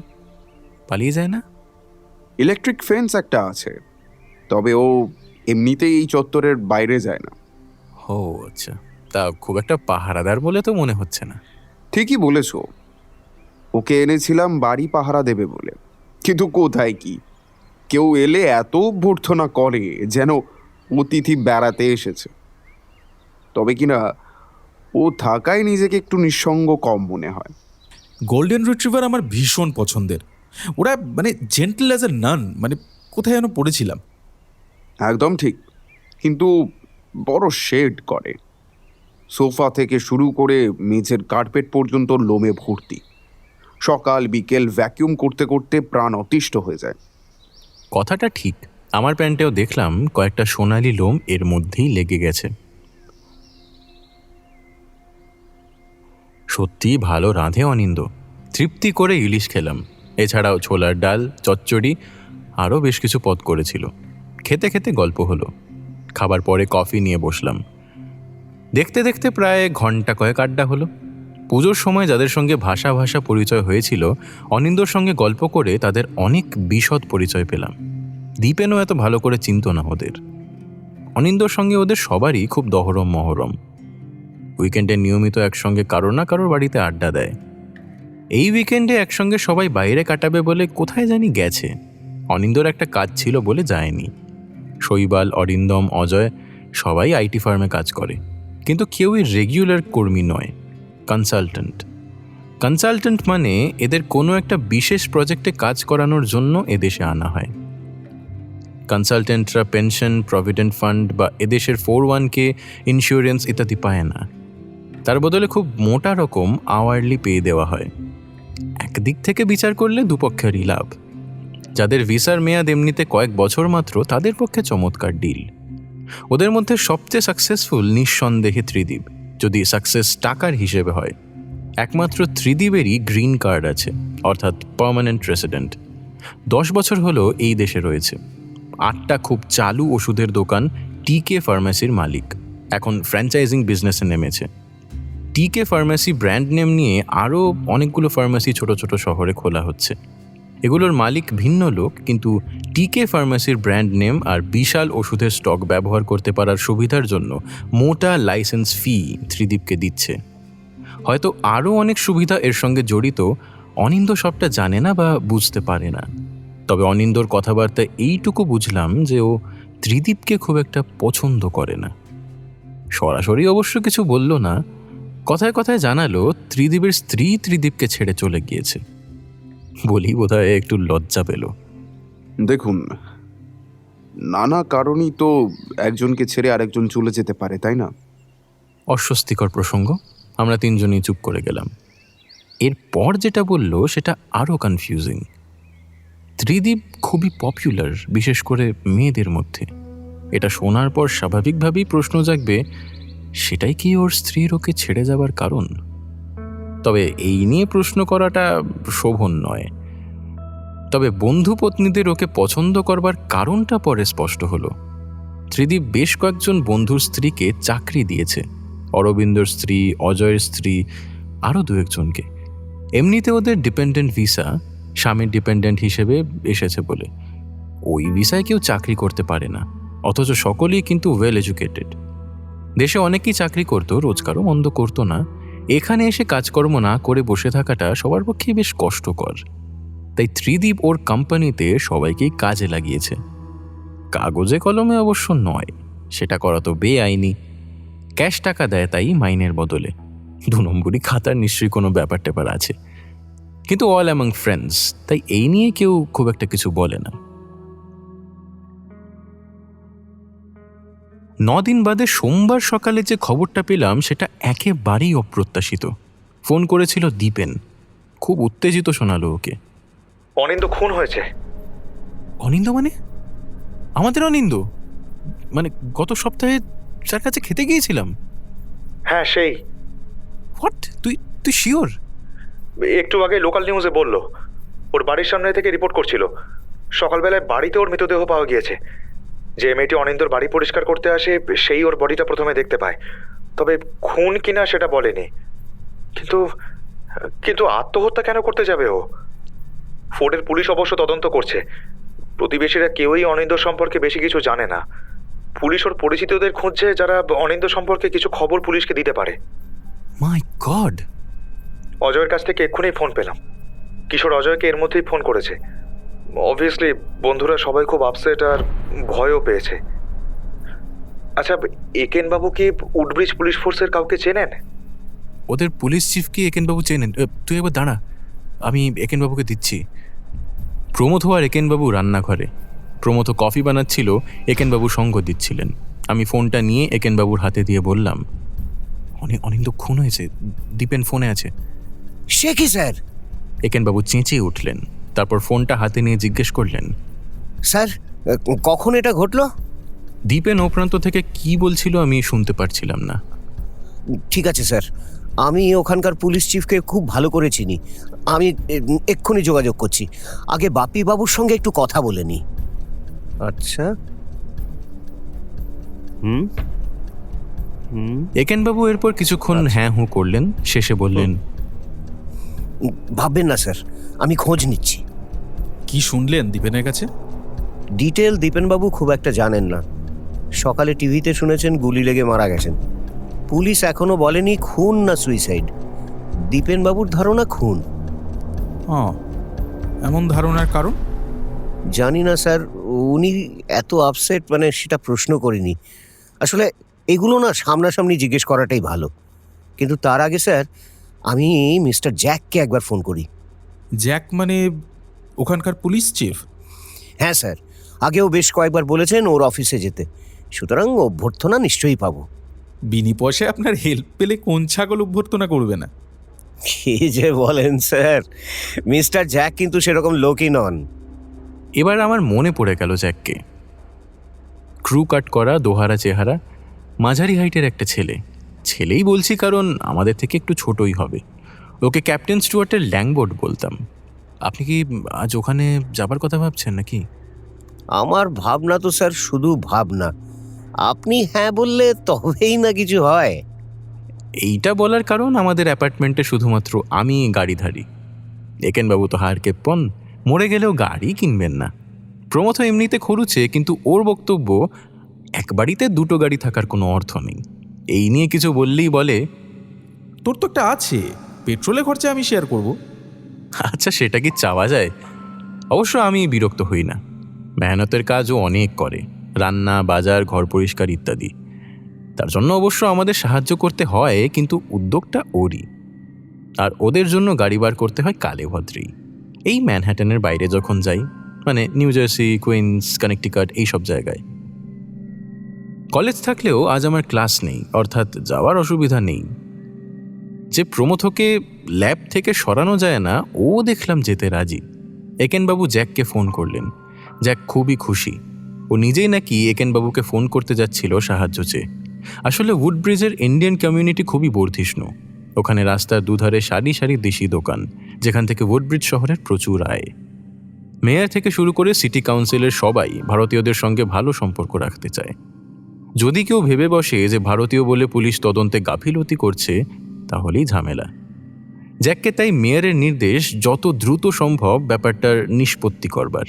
Speaker 1: পালিয়ে যায় না?
Speaker 6: ইলেকট্রিক ফেন্স একটা আছে, তবে ও এমনিতেই এই চত্বরের বাইরে যায় না।
Speaker 1: ও আচ্ছা, তা খুব একটা পাহারাদার বলে তো মনে হচ্ছে না।
Speaker 6: ঠিকই বলেছ, ওকে এনেছিলাম বাড়ি পাহারা দেবে বলে, কিন্তু কোথায় কি, কেউ এলে এত অভ্যর্থনা করে যেন অতিথি বেড়াতে এসেছে। তবে কিনা ও থাকায় নিজেকে একটু নিঃসঙ্গ কম মনে হয়।
Speaker 3: গোল্ডেন রিট্রিভার আমার ভীষণ পছন্দের। ওরা মানে জেন্টল অ্যাজ এ নান, মানে কোথায় যেন পড়েছিলাম।
Speaker 6: একদম ঠিক, কিন্তু বড় শেড করে। সোফা থেকে শুরু করে মেঝের কার্পেট পর্যন্ত লোমে ভর্তি। সকাল বিকেল ভ্যাকিউম করতে করতে প্রাণ অতিষ্ঠ হয়ে যায়।
Speaker 1: কথাটা ঠিক, আমার প্যান্টেও দেখলাম কয়েকটা সোনালি লোম এর মধ্যেই লেগে গেছে। সত্যি ভালো রাঁধে অনিন্দ, তৃপ্তি করে ইলিশ খেলাম। এছাড়াও ছোলার ডাল, চচ্চড়ি, আরও বেশ কিছু পদ করেছিল। খেতে খেতে গল্প হলো। খাবার পরে কফি নিয়ে বসলাম। দেখতে দেখতে প্রায় ঘন্টা কয়েক আড্ডা হলো। পুজোর সময় যাদের সঙ্গে ভাষা ভাষা পরিচয় হয়েছিল, অনিন্দর সঙ্গে গল্প করে তাদের অনেক বিশদ পরিচয় পেলাম। দীপেনও এত ভালো করে চিনত না ওদের। অনিন্দর সঙ্গে ওদের সবারই খুব দহরম মহরম। উইকেন্ডে নিয়মিত একসঙ্গে কারোর না কারোর বাড়িতে আড্ডা দেয়। এই উইকেন্ডে একসঙ্গে সবাই বাইরে কাটাবে বলে কোথায় জানি গেছে। অনিন্দর একটা কাজ ছিল বলে যায়নি। শৈবাল, অরিন্দম, অজয় সবাই আইটি ফার্মে কাজ করে, কিন্তু কেউই রেগুলার কর্মী নয়, কনসালটেন্ট। কনসালটেন্ট মানে এদের কোনো একটা বিশেষ প্রজেক্টে কাজ করানোর জন্য এদেশে আনা হয়। কনসালটেন্টরা পেনশন, প্রভিডেন্ট ফান্ড বা এদেশের 401k ইন্স্যুরেন্স ইত্যাদি পায় না। তার বদলে খুব মোটা রকম আওয়ারলি পে দেওয়া হয়। একদিক থেকে বিচার করলে দুপক্ষেরই লাভ। যাদের ভিসার মেয়াদ এমনিতে কয়েক বছর মাত্র, তাদের পক্ষে চমৎকার ডিল। ওদের মধ্যে সবচেয়ে সাকসেসফুল নিঃসন্দেহে ত্রিদীপ, যদি সাকসেস টাকার হিসেবে হয়। একমাত্র ত্রিদীপেরই গ্রিন কার্ড আছে, অর্থাৎ পার্মানেন্ট রেসিডেন্ট। 10 বছর হলো এই দেশে রয়েছে। 8টা খুব চালু ওষুধের দোকান টিকে ফার্মেসির মালিক। এখন ফ্র্যাঞ্চাইজিং বিজনেসে নেমেছে। টিকে ফার্মেসি ব্র্যান্ড নেম নিয়ে আরও অনেকগুলো ফার্মেসি ছোট ছোট শহরে খোলা হচ্ছে। এগুলোর মালিক ভিন্ন লোক, কিন্তু টিকে ফার্মেসির ব্র্যান্ড নেম আর বিশাল ওষুধের স্টক ব্যবহার করতে পারার সুবিধার জন্য মোটা লাইসেন্স ফি ত্রিদীপকে দিচ্ছে। হয়তো আরও অনেক সুবিধা এর সঙ্গে জড়িত, অনিন্দ সবটা জানে না বা বুঝতে পারে না। তবে অনিন্দর কথাবার্তা এইটুকু বুঝলাম যে ও ত্রিদীপকে খুব একটা পছন্দ করে না। সরাসরি অবশ্য কিছু বলল না, কথায় কথায় জানালো ত্রিদীপের স্ত্রী ত্রিদীপকে ছেড়ে চলে গিয়েছে। বলি বোধহয় একটু লজ্জা পেল।
Speaker 6: দেখুন, নানা কারণেই তো একজনকে ছেড়ে আরেকজন চলে যেতে পারে, তাই না?
Speaker 1: অস্বস্তিকর প্রসঙ্গ। আমরা তিনজনই চুপ করে গেলাম। এরপর যেটা বলল সেটা আরও কনফিউজিং। ত্রিদীপ খুবই পপুলার, বিশেষ করে মেয়েদের মধ্যে। এটা শোনার পর স্বাভাবিকভাবেই প্রশ্ন জাগবে, সেটাই কি ওর স্ত্রীর ওকে ছেড়ে যাবার কারণ? তবে এই নিয়ে প্রশ্ন করাটা শোভন নয়। তবে বন্ধু পত্নীদের ওকে পছন্দ করবার কারণটা পরে স্পষ্ট হলো। ত্রিদীপ বেশ কয়েকজন বন্ধুর স্ত্রীকে চাকরি দিয়েছে। অরবিন্দর স্ত্রী, অজয়ের স্ত্রী, আরও 2-1জনকে। এমনিতে ওদের ডিপেন্ডেন্ট ভিসা, স্বামীর ডিপেন্ডেন্ট হিসেবে এসেছে বলে। ওই ভিসায় কেউ চাকরি করতে পারে না, অথচ সকলেই কিন্তু ওয়েল এডুকেটেড। দেশে অনেকেই চাকরি করতো, রোজগারও মন্দ করতো না। এখানে এসে কাজকর্ম না করে বসে থাকাটা সবার পক্ষে বেশ কষ্টকর। তাই ত্রিদীপ ওর কোম্পানিতে সবাইকেই কাজে লাগিয়েছে। কাগজে কলমে অবশ্য নয়, সেটা করা তো বেআইনি। ক্যাশ টাকা দেয় তাই মাইনের বদলে। 2 নম্বরই খাতার নিশ্চয়ই কোনো ব্যাপার ট্যাপার আছে, কিন্তু অল অ্যামং ফ্রেন্ডস, তাই এই নিয়ে কেউ খুব একটা কিছু বলে না। 9 দিন বাদে সোমবার সকালে যে খবরটা পেলাম সেটা একেবারেই অপ্রত্যাশিত। ফোন করেছিল দীপেন। খুব উত্তেজিত শোনালো ওকে।
Speaker 2: অনিন্দ খুন হয়েছে।
Speaker 1: অনিন্দ মানে? আমাদের অনিন্দ? মানে গত সপ্তাহে যার কাছে খেতে গিয়েছিলাম?
Speaker 2: হ্যাঁ, সেই।
Speaker 1: হোয়াট? তুই তুই শিওর?
Speaker 2: একটু আগে লোকাল নিউজে বলল। ওর বাড়ির সামনে থেকে রিপোর্ট করছিল। সকালবেলায় বাড়িতে ওর মৃতদেহ পাওয়া গিয়েছে। যে মেয়েটি অনিন্দর বাড়ি পরিষ্কার করতে আসে, সেই ওর বডিটা প্রথমে দেখতে পায়। তবে খুন কিনা সেটা বলেনি। কিন্তু কিন্তু আত্মহত্যা কেন করতে যাবে ও? ফোর্ডের পুলিশ অবশ্য তদন্ত করছে। প্রতিবেশীরা কেউই অনিন্দ সম্পর্কে বেশি কিছু জানে না। পুলিশ ওর পরিচিতদের খুঁজছে, যারা অনিন্দ সম্পর্কে কিছু খবর পুলিশকে দিতে পারে।
Speaker 1: মাই গড!
Speaker 2: অজয়ের কাছ থেকে এক্ষুনি ফোন পেলাম। কিশোর অজয়কে এর মধ্যেই ফোন করেছে। অবভিয়াসলি বন্ধুরা সবাই খুব আপসেট আর ভয়ও পেয়েছে। আচ্ছা, একেনবাবু কি উডব্রিজ পুলিশ ফোর্সের কাউকে চেনেন?
Speaker 1: ওদের পুলিশ চিফকে একেনবাবু চেনেন? তুই একবার দাঁড়া, আমি একেনবাবুকে দিচ্ছি। প্রমথ আর একেনবাবু রান্নাঘরে। প্রমথ কফি বানাচ্ছিল, একেনবাবু সঙ্গ দিচ্ছিলেন। আমি ফোনটা নিয়ে একেনবাবুর হাতে দিয়ে বললাম, অনিন্দ খুন হয়েছে, দীপেন ফোনে আছে।
Speaker 4: সে কি স্যার?
Speaker 1: একেনবাবু চেঁচিয়ে উঠলেন, তারপর ফোনটা হাতে নিয়ে জিজ্ঞেস করলেন,
Speaker 4: স্যার, কখন এটা ঘটলো?
Speaker 1: দীপেন ও প্রান্ত থেকে কি বলছিল আমি শুনতে পারছিলাম না।
Speaker 4: ঠিক আছে স্যার, আমি ওখানকার পুলিশ চিফকে খুব ভালো করে চিনি। আমি এক্ষুনি যোগাযোগ করছি। আগে বাপি বাবুর সঙ্গে একটু কথা বলে নিই। আচ্ছা। হুম হুম
Speaker 1: একেনবাবু এরপর কিছুক্ষণ হ্যাঁ হুঁ করলেন, শেষে বললেন,
Speaker 4: ভাববেন না স্যার, আমি খোঁজ নিচ্ছি।
Speaker 3: কি শুনলেন দীপেনের কাছে?
Speaker 4: ডিটেল দীপেনবাবু খুব একটা জানেন না। সকালে টিভিতে শুনেছেন গুলি লেগে মারা গেছেন। পুলিশ এখনো বলেনি খুন না সুইসাইড। দীপেনবাবুর ধারণা খুন।
Speaker 3: এমন ধারণার কারণ?
Speaker 4: জানি না স্যার, উনি এত আপসেট মানে সেটা প্রশ্ন করিনি। আসলে এগুলো না সামনাসামনি জিজ্ঞেস করাটাই ভালো। কিন্তু তার আগে স্যার, আমি মিস্টার জ্যাককে একবার ফোন করি।
Speaker 3: জ্যাক মানে ওখানকার পুলিশ চিফ?
Speaker 4: হ্যাঁ স্যার, আগেও বেশ কয়েকবার বলেছেন ওর অফিসে যেতে, সুতরাং অভ্যর্থনা নিশ্চয়ই পাবো।
Speaker 3: বিনি পয়সায় আপনার হেল্প পেলে কোন ছাগল অভ্যর্থনা করবে না?
Speaker 4: কি যে বলেন স্যার, মিস্টার জ্যাক কিন্তু সেরকম লোকই নন।
Speaker 1: এবার আমার মনে পড়ে গেল জ্যাককে। ক্রু কাট করা, দোহারা চেহারা, মাঝারি হাইটের একটা ছেলে। ছেলেই বলছি কারণ আমাদের থেকে একটু ছোটই হবে। ওকে ক্যাপ্টেন স্টুয়ার্টের ল্যাংবোর্ড বলতাম। আপনি কি আজ ওখানে যাবার কথা ভাবছেন নাকি?
Speaker 4: আমার ভাবনা তো স্যার শুধু ভাবনা। আপনি হ্যাঁ বললে তবেই না কিছু হয়।
Speaker 1: এইটা বলার কারণ আমাদের অ্যাপার্টমেন্টে শুধুমাত্র আমি গাড়িধারী। একেনবাবু তো হার কেপ্পন, মরে গেলেও গাড়ি কিনবেন না। প্রমথ এমনিতে খরুচে, কিন্তু ওর বক্তব্য এক বাড়িতে দুটো গাড়ি থাকার কোনো অর্থ নেই। এই নিয়ে কিছু বললেই বলে,
Speaker 3: তোর তো একটা আছে, পেট্রোলে খরচা আমি শেয়ার করব।
Speaker 1: আচ্ছা সেটা কি চাওয়া যায়? অবশ্য আমি বিরক্ত হই না। মেহনতের কাজও অনেক করে, রান্না, বাজার, ঘর পরিষ্কার ইত্যাদি। তার জন্য অবশ্য আমাদের সাহায্য করতে হয়, কিন্তু উদ্যোগটা ওরই। আর ওদের জন্য গাড়ি বার করতে হয় কালে ভদ্রেই। এই ম্যানহ্যাটনের বাইরে যখন যাই, মানে নিউ জার্সি, কুইন্স, কানেকটিকাট, এইসব জায়গায়। কলেজ থাকলেও আজ আমার ক্লাস নেই, অর্থাৎ যাওয়ার অসুবিধা নেই। যে প্রমথকে ল্যাব থেকে সরানো যায় না, ও দেখলাম যেতে রাজি। একেনবাবু জ্যাককে ফোন করলেন। জ্যাক খুবই খুশি। ও নিজেই নাকি একেনবাবুকে ফোন করতে যাচ্ছিল সাহায্য চেয়ে। আসলে উডব্রিজের ইন্ডিয়ান কমিউনিটি খুবই বর্ধিষ্ণু। ওখানে রাস্তার দুধারে সারি সারি দেশি দোকান, যেখান থেকে উডব্রিজ শহরের প্রচুর আয়। মেয়র থেকে শুরু করে সিটি কাউন্সিলের সবাই ভারতীয়দের সঙ্গে ভালো সম্পর্ক রাখতে চায়। যদি কেউ ভেবে বসে যে ভারতীয় বলে পুলিশ তদন্তে গাফিলতি করছে, তাহলেই ঝামেলা। জ্যাককে তাই মেয়রের নির্দেশ যত দ্রুত সম্ভব ব্যাপারটার নিষ্পত্তি করবার।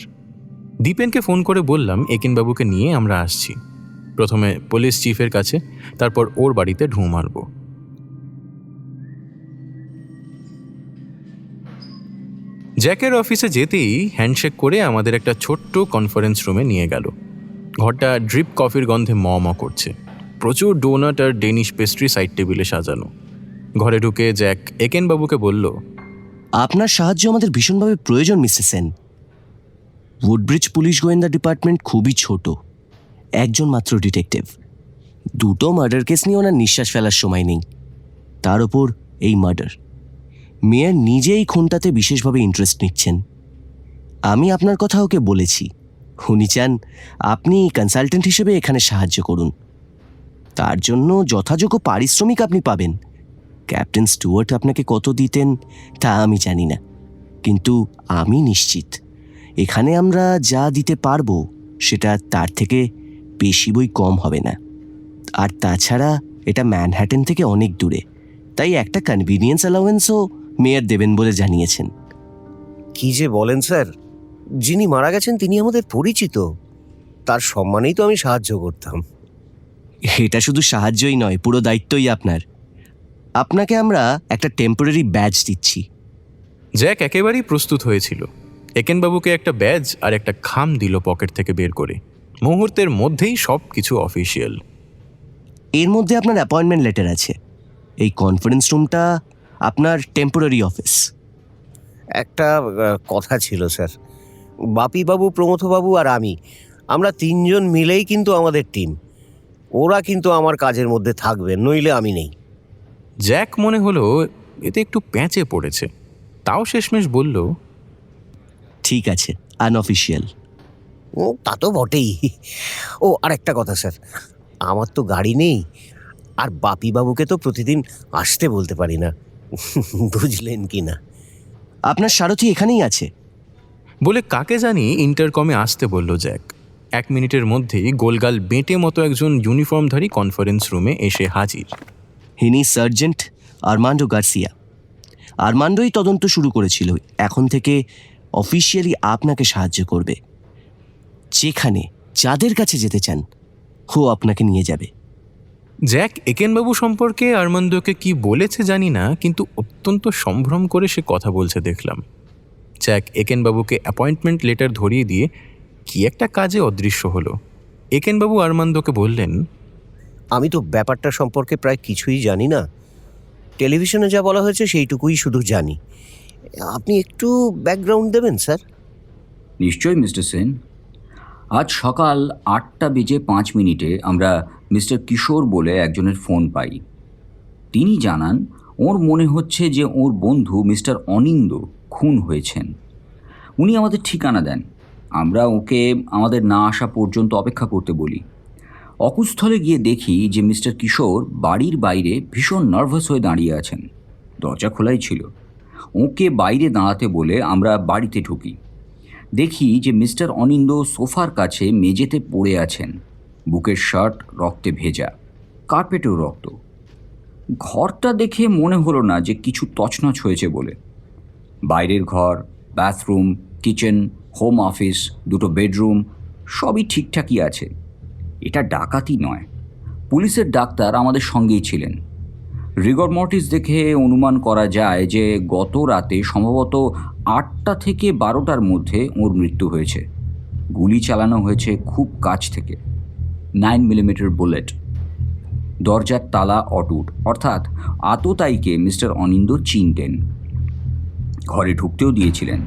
Speaker 1: দীপেনকে ফোন করে বললাম একেনবাবুকে নিয়ে আমরা আসছি। প্রথমে পুলিশ চিফের কাছে, তারপর ওর বাড়িতে ঢুঁ মারব। জ্যাকের অফিসে যেতেই হ্যান্ডশেক করে আমাদের একটা ছোট্ট কনফারেন্স রুমে নিয়ে গেল। ঘরটা ড্রিপ কফির গন্ধে ম ম করছে। প্রচুর ডোনাট আর ডেনিশ পেস্ট্রি সাইড টেবিলে সাজানো। ঘরে ঢুকে জ্যাক একেনবাবুকে বলল,
Speaker 7: আপনার সাহায্য আমাদের ভীষণভাবে প্রয়োজন মিস্টার সেন। উডব্রিজ পুলিশ গোয়েন্দা ডিপার্টমেন্ট খুবই ছোট, একজন মাত্র ডিটেকটিভ। দুটো মার্ডার কেস নিয়ে ওনার নিঃশ্বাস ফেলার সময় নেই, তার ওপর এই মার্ডার। মেয়র নিজেই খুনটাতে বিশেষভাবে ইন্টারেস্ট নিচ্ছেন। আমি আপনার কথা ওকে বলেছি, উনি চান আপনি কনসালটেন্ট হিসেবে এখানে সাহায্য করুন। তার জন্য যথাযোগ্য পারিশ্রমিক আপনি পাবেন। ক্যাপ্টেন স্টুয়ার্ট আপনাকে কত দিতেন তা আমি জানি না, কিন্তু আমি নিশ্চিত এখানে আমরা যা দিতে পারবো সেটা তার থেকে বেশি বই কম হবে না। আর তাছাড়া এটা ম্যানহ্যাটেন থেকে অনেক দূরে, তাই একটা কনভিনিয়েন্স অ্যালাউয়েন্সও মেয়র দেবেন বলে জানিয়েছেন।
Speaker 4: কি যে বলেন স্যার, যিনি মারা গেছেন তিনি আমাদের পরিচিত। তার সম্মানেই তো আমি সাহায্য করতাম।
Speaker 7: এটা শুধু সাহায্যই নয়, পুরো দায়িত্বই আপনার। আপনাকে আমরা একটা টেম্পোরারি ব্যাজ দিচ্ছি।
Speaker 1: জ্যাক একেবারেই প্রস্তুত হয়েছিল। একেনবাবুকে একটা ব্যাজ আর একটা খাম দিল পকেট থেকে বের করে। মুহূর্তের মধ্যেই সব কিছু অফিসিয়াল।
Speaker 7: এর মধ্যে আপনার অ্যাপয়েন্টমেন্ট লেটার আছে। এই কনফারেন্স রুমটা আপনার টেম্পোরারি অফিস।
Speaker 4: একটা কথা ছিল স্যার, বাপিবাবু, প্রমথবাবু আর আমরা তিনজন মিলেই কিন্তু আমাদের টিম। ওরা কিন্তু আমার কাজের মধ্যে থাকবে, নইলে আমি নেই।
Speaker 1: জ্যাক মনে হলো এতে একটু প্যাঁচে পড়েছে। তাও শেষমেশ বলল,
Speaker 7: ঠিক আছে, আনঅফিসিয়াল।
Speaker 4: তা তো বটেই। ও আরেকটা কথা স্যার, আমার তো গাড়ি নেই, আর বাপিবাবুকে তো প্রতিদিন আসতে বলতে পারি না, বুঝলেন কি না?
Speaker 7: আপনার সারথি এখানেই আছে।
Speaker 1: বলে কাকে জানি ইন্টারকমে আসতে বলল জ্যাক। 1 মিনিটের মধ্যেই গোলগাল বেঁটে মতো একজন ইউনিফর্মধারী কনফারেন্স রুমে এসে হাজির।
Speaker 7: হিনি সার্জেন্ট আর্মান্ডো গার্সিয়া। আর্মান্ডোই তদন্ত শুরু করেছিল, এখন থেকে অফিসিয়ালি আপনাকে সাহায্য করবে। যেখানে যাদের কাছে যেতে চান ও আপনাকে নিয়ে যাবে।
Speaker 1: জ্যাক একেনবাবু সম্পর্কে আর্মান্দোকে কি বলেছে জানি না, কিন্তু অত্যন্ত সম্ভ্রম করে সে কথা বলছে দেখলাম। জ্যাক একেনবাবুকে অ্যাপয়েন্টমেন্ট লেটার ধরিয়ে দিয়ে কি একটা কাজে অদৃশ্য হলো। একেনবাবু আর্মান্দোকে বললেন,
Speaker 4: আমি তো ব্যাপারটা সম্পর্কে প্রায় কিছুই জানি না, টেলিভিশনে যা বলা হয়েছে সেইটুকুই শুধু জানি। আপনি একটু ব্যাকগ্রাউন্ড দেবেন স্যার?
Speaker 8: নিশ্চয়ই মিস্টার সেন। আজ সকাল 8:05 আমরা মিস্টার কিশোর বলে একজনের ফোন পাই। তিনি জানান ওর মনে হচ্ছে যে ওর বন্ধু মিস্টার অনিন্দ খুন হয়েছেন। উনি আমাদের ঠিকানা দেন, আমরা ওকে আমাদের না আসা পর্যন্ত অপেক্ষা করতে বলি। অকুস্থলে গিয়ে দেখি যে মিস্টার কিশোর বাড়ির বাইরে ভীষণ নার্ভাস হয়ে দাঁড়িয়ে আছেন। দরজা খোলাই ছিল। ওকে বাইরে দাঁড়াতে বলে আমরা বাড়িতে ঢুকি। দেখি যে মিস্টার অনিন্দ সোফার কাছে মেঝেতে পড়ে আছেন, বুকের শার্ট রক্তে ভেজা, কার্পেটেও রক্ত। ঘরটা দেখে মনে হলো না যে কিছু তছনছ হয়েছে বলে। বাইরের ঘর, বাথরুম, কিচেন, হোম অফিস, 2টো বেডরুম সবই ঠিকঠাকই আছে। এটা ডাকাতি নয়। পুলিশের ডাক্তার আমাদের সঙ্গেই ছিলেন। রিগর মর্টিস দেখে অনুমান করা যায় যে গত রাতে সম্ভবত 8টা থেকে 12টার মধ্যে ওর মৃত্যু হয়েছে। গুলি চালানো হয়েছে খুব কাছ থেকে, 9mm বুলেট। দরজার তালা অটুট, অর্থাৎ আততায়ীকে মিস্টার অনিন্দ চিনতেন, ঘরে ঢুকতেও দিয়েছিলেন।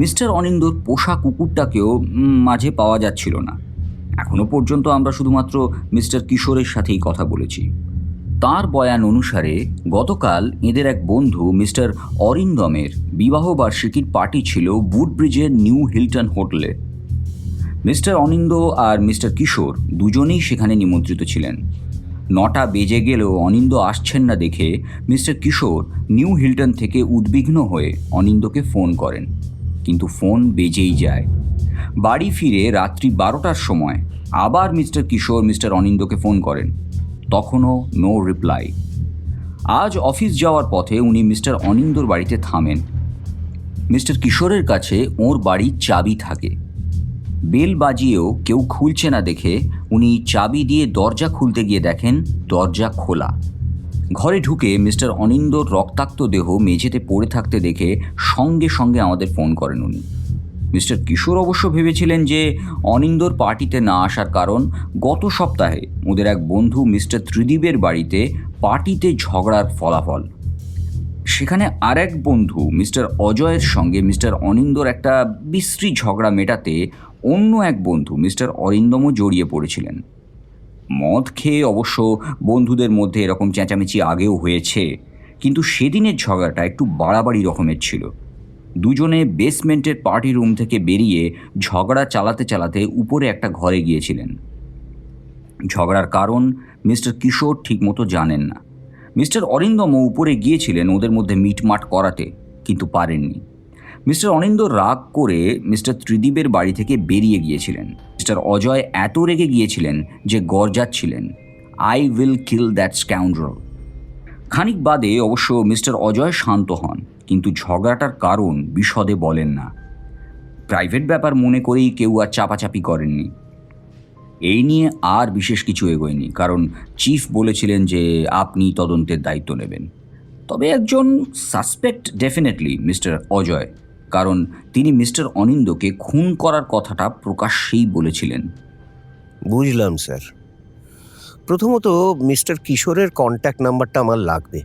Speaker 8: মিস্টার অনিন্দর পোষা কুকুরটাকেও মাঝে পাওয়া যাচ্ছিল না। এখনও পর্যন্ত আমরা শুধুমাত্র মিস্টার কিশোরের সাথেই কথা বলেছি। তার বয়ান অনুসারে গতকাল এদের এক বন্ধু মিস্টার অরিন্দমের বিবাহবার্ষিকীর পার্টি ছিল উডব্রিজের নিউ হিলটন হোটেলে। মিস্টার অনিন্দ আর মিস্টার কিশোর দুজনেই সেখানে নিমন্ত্রিত ছিলেন। 9টা বেজে গেলেও অনিন্দ আসছেন না দেখে মিস্টার কিশোর নিউ হিলটন থেকে উদ্বিগ্ন হয়ে অনিন্দকে ফোন করেন, কিন্তু ফোন বেজেই যায়। বাড়ি ফিরে রাত্রি 12টার সময় আবার মিস্টার কিশোর মিস্টার অনিন্দকে ফোন করেন, তখনও নো রিপ্লাই। আজ অফিস যাওয়ার পথে উনি মিস্টার অনিন্দর বাড়িতে থামেন। মিস্টার কিশোরের কাছে ওর বাড়ির চাবি থাকে। বেল বাজিয়েও কেউ খুলছে না দেখে উনি চাবি দিয়ে দরজা খুলতে গিয়ে দেখেন দরজা খোলা। ঘরে ঢুকে মিস্টার অনিন্দর রক্তাক্ত দেহ মেঝেতে পড়ে থাকতে দেখে সঙ্গে সঙ্গে আমাদের ফোন করেন উনি। মিস্টার কিশোর অবশ্য ভেবেছিলেন যে অনিন্দর পার্টিতে না আসার কারণ গত সপ্তাহে ওদের এক বন্ধু মিস্টার ত্রিদীপের বাড়িতে পার্টিতে ঝগড়ার ফলাফল। সেখানে আরেক বন্ধু মিস্টার অজয়ের সঙ্গে মিস্টার অনিন্দর একটা বিশ্রী ঝগড়া মেটাতে অন্য এক বন্ধু মিস্টার অরিন্দমও জড়িয়ে পড়েছিলেন। মদ খেয়ে অবশ্য বন্ধুদের মধ্যে এরকম চেঁচামেচি আগেও হয়েছে, কিন্তু সেদিনের ঝগড়াটা একটু বাড়াবাড়ি রকমের ছিল। দুজনে বেসমেন্টের পার্টি রুম থেকে বেরিয়ে ঝগড়া চালাতে চালাতে উপরে একটা ঘরে গিয়েছিলেন। ঝগড়ার কারণ মিস্টার কিশোর ঠিকমতো জানেন না। মিস্টার অরিন্দমও উপরে গিয়েছিলেন ওদের মধ্যে মিটমাট করাতে, কিন্তু পারেননি। মিস্টার অনিন্দ রাগ করে মিস্টার ত্রিদীপের বাড়ি থেকে বেরিয়ে গিয়েছিলেন। মিস্টার অজয় এত রেগে গিয়েছিলেন যে গর্জাচ্ছিলেন, আই উইল কিল দ্যাট স্কাউন্ডারল। খানিক বাদে অবশ্য মিস্টার অজয় শান্ত হন, কিন্তু ঝগড়াটার কারণ বিশদে বলেন না। প্রাইভেট ব্যাপার মনে করেই কেউ আর চাপাচাপি করেননি। এই নিয়ে আর বিশেষ কিছু এগোয়নি, কারণ চিফ বলেছিলেন যে আপনি তদন্তের দায়িত্ব নেবেন। তবে একজন সাসপেক্ট ডেফিনেটলি মিস্টার অজয়, কারণ তিনি মিস্টার অনিন্দকে খুন করার কথাটা প্রকাশ্যেই বলেছিলেন।
Speaker 4: বুঝলাম স্যার। প্রথমত মিস্টার কিশোরের কন্ট্যাক্ট নাম্বারটা আমার লাগবে।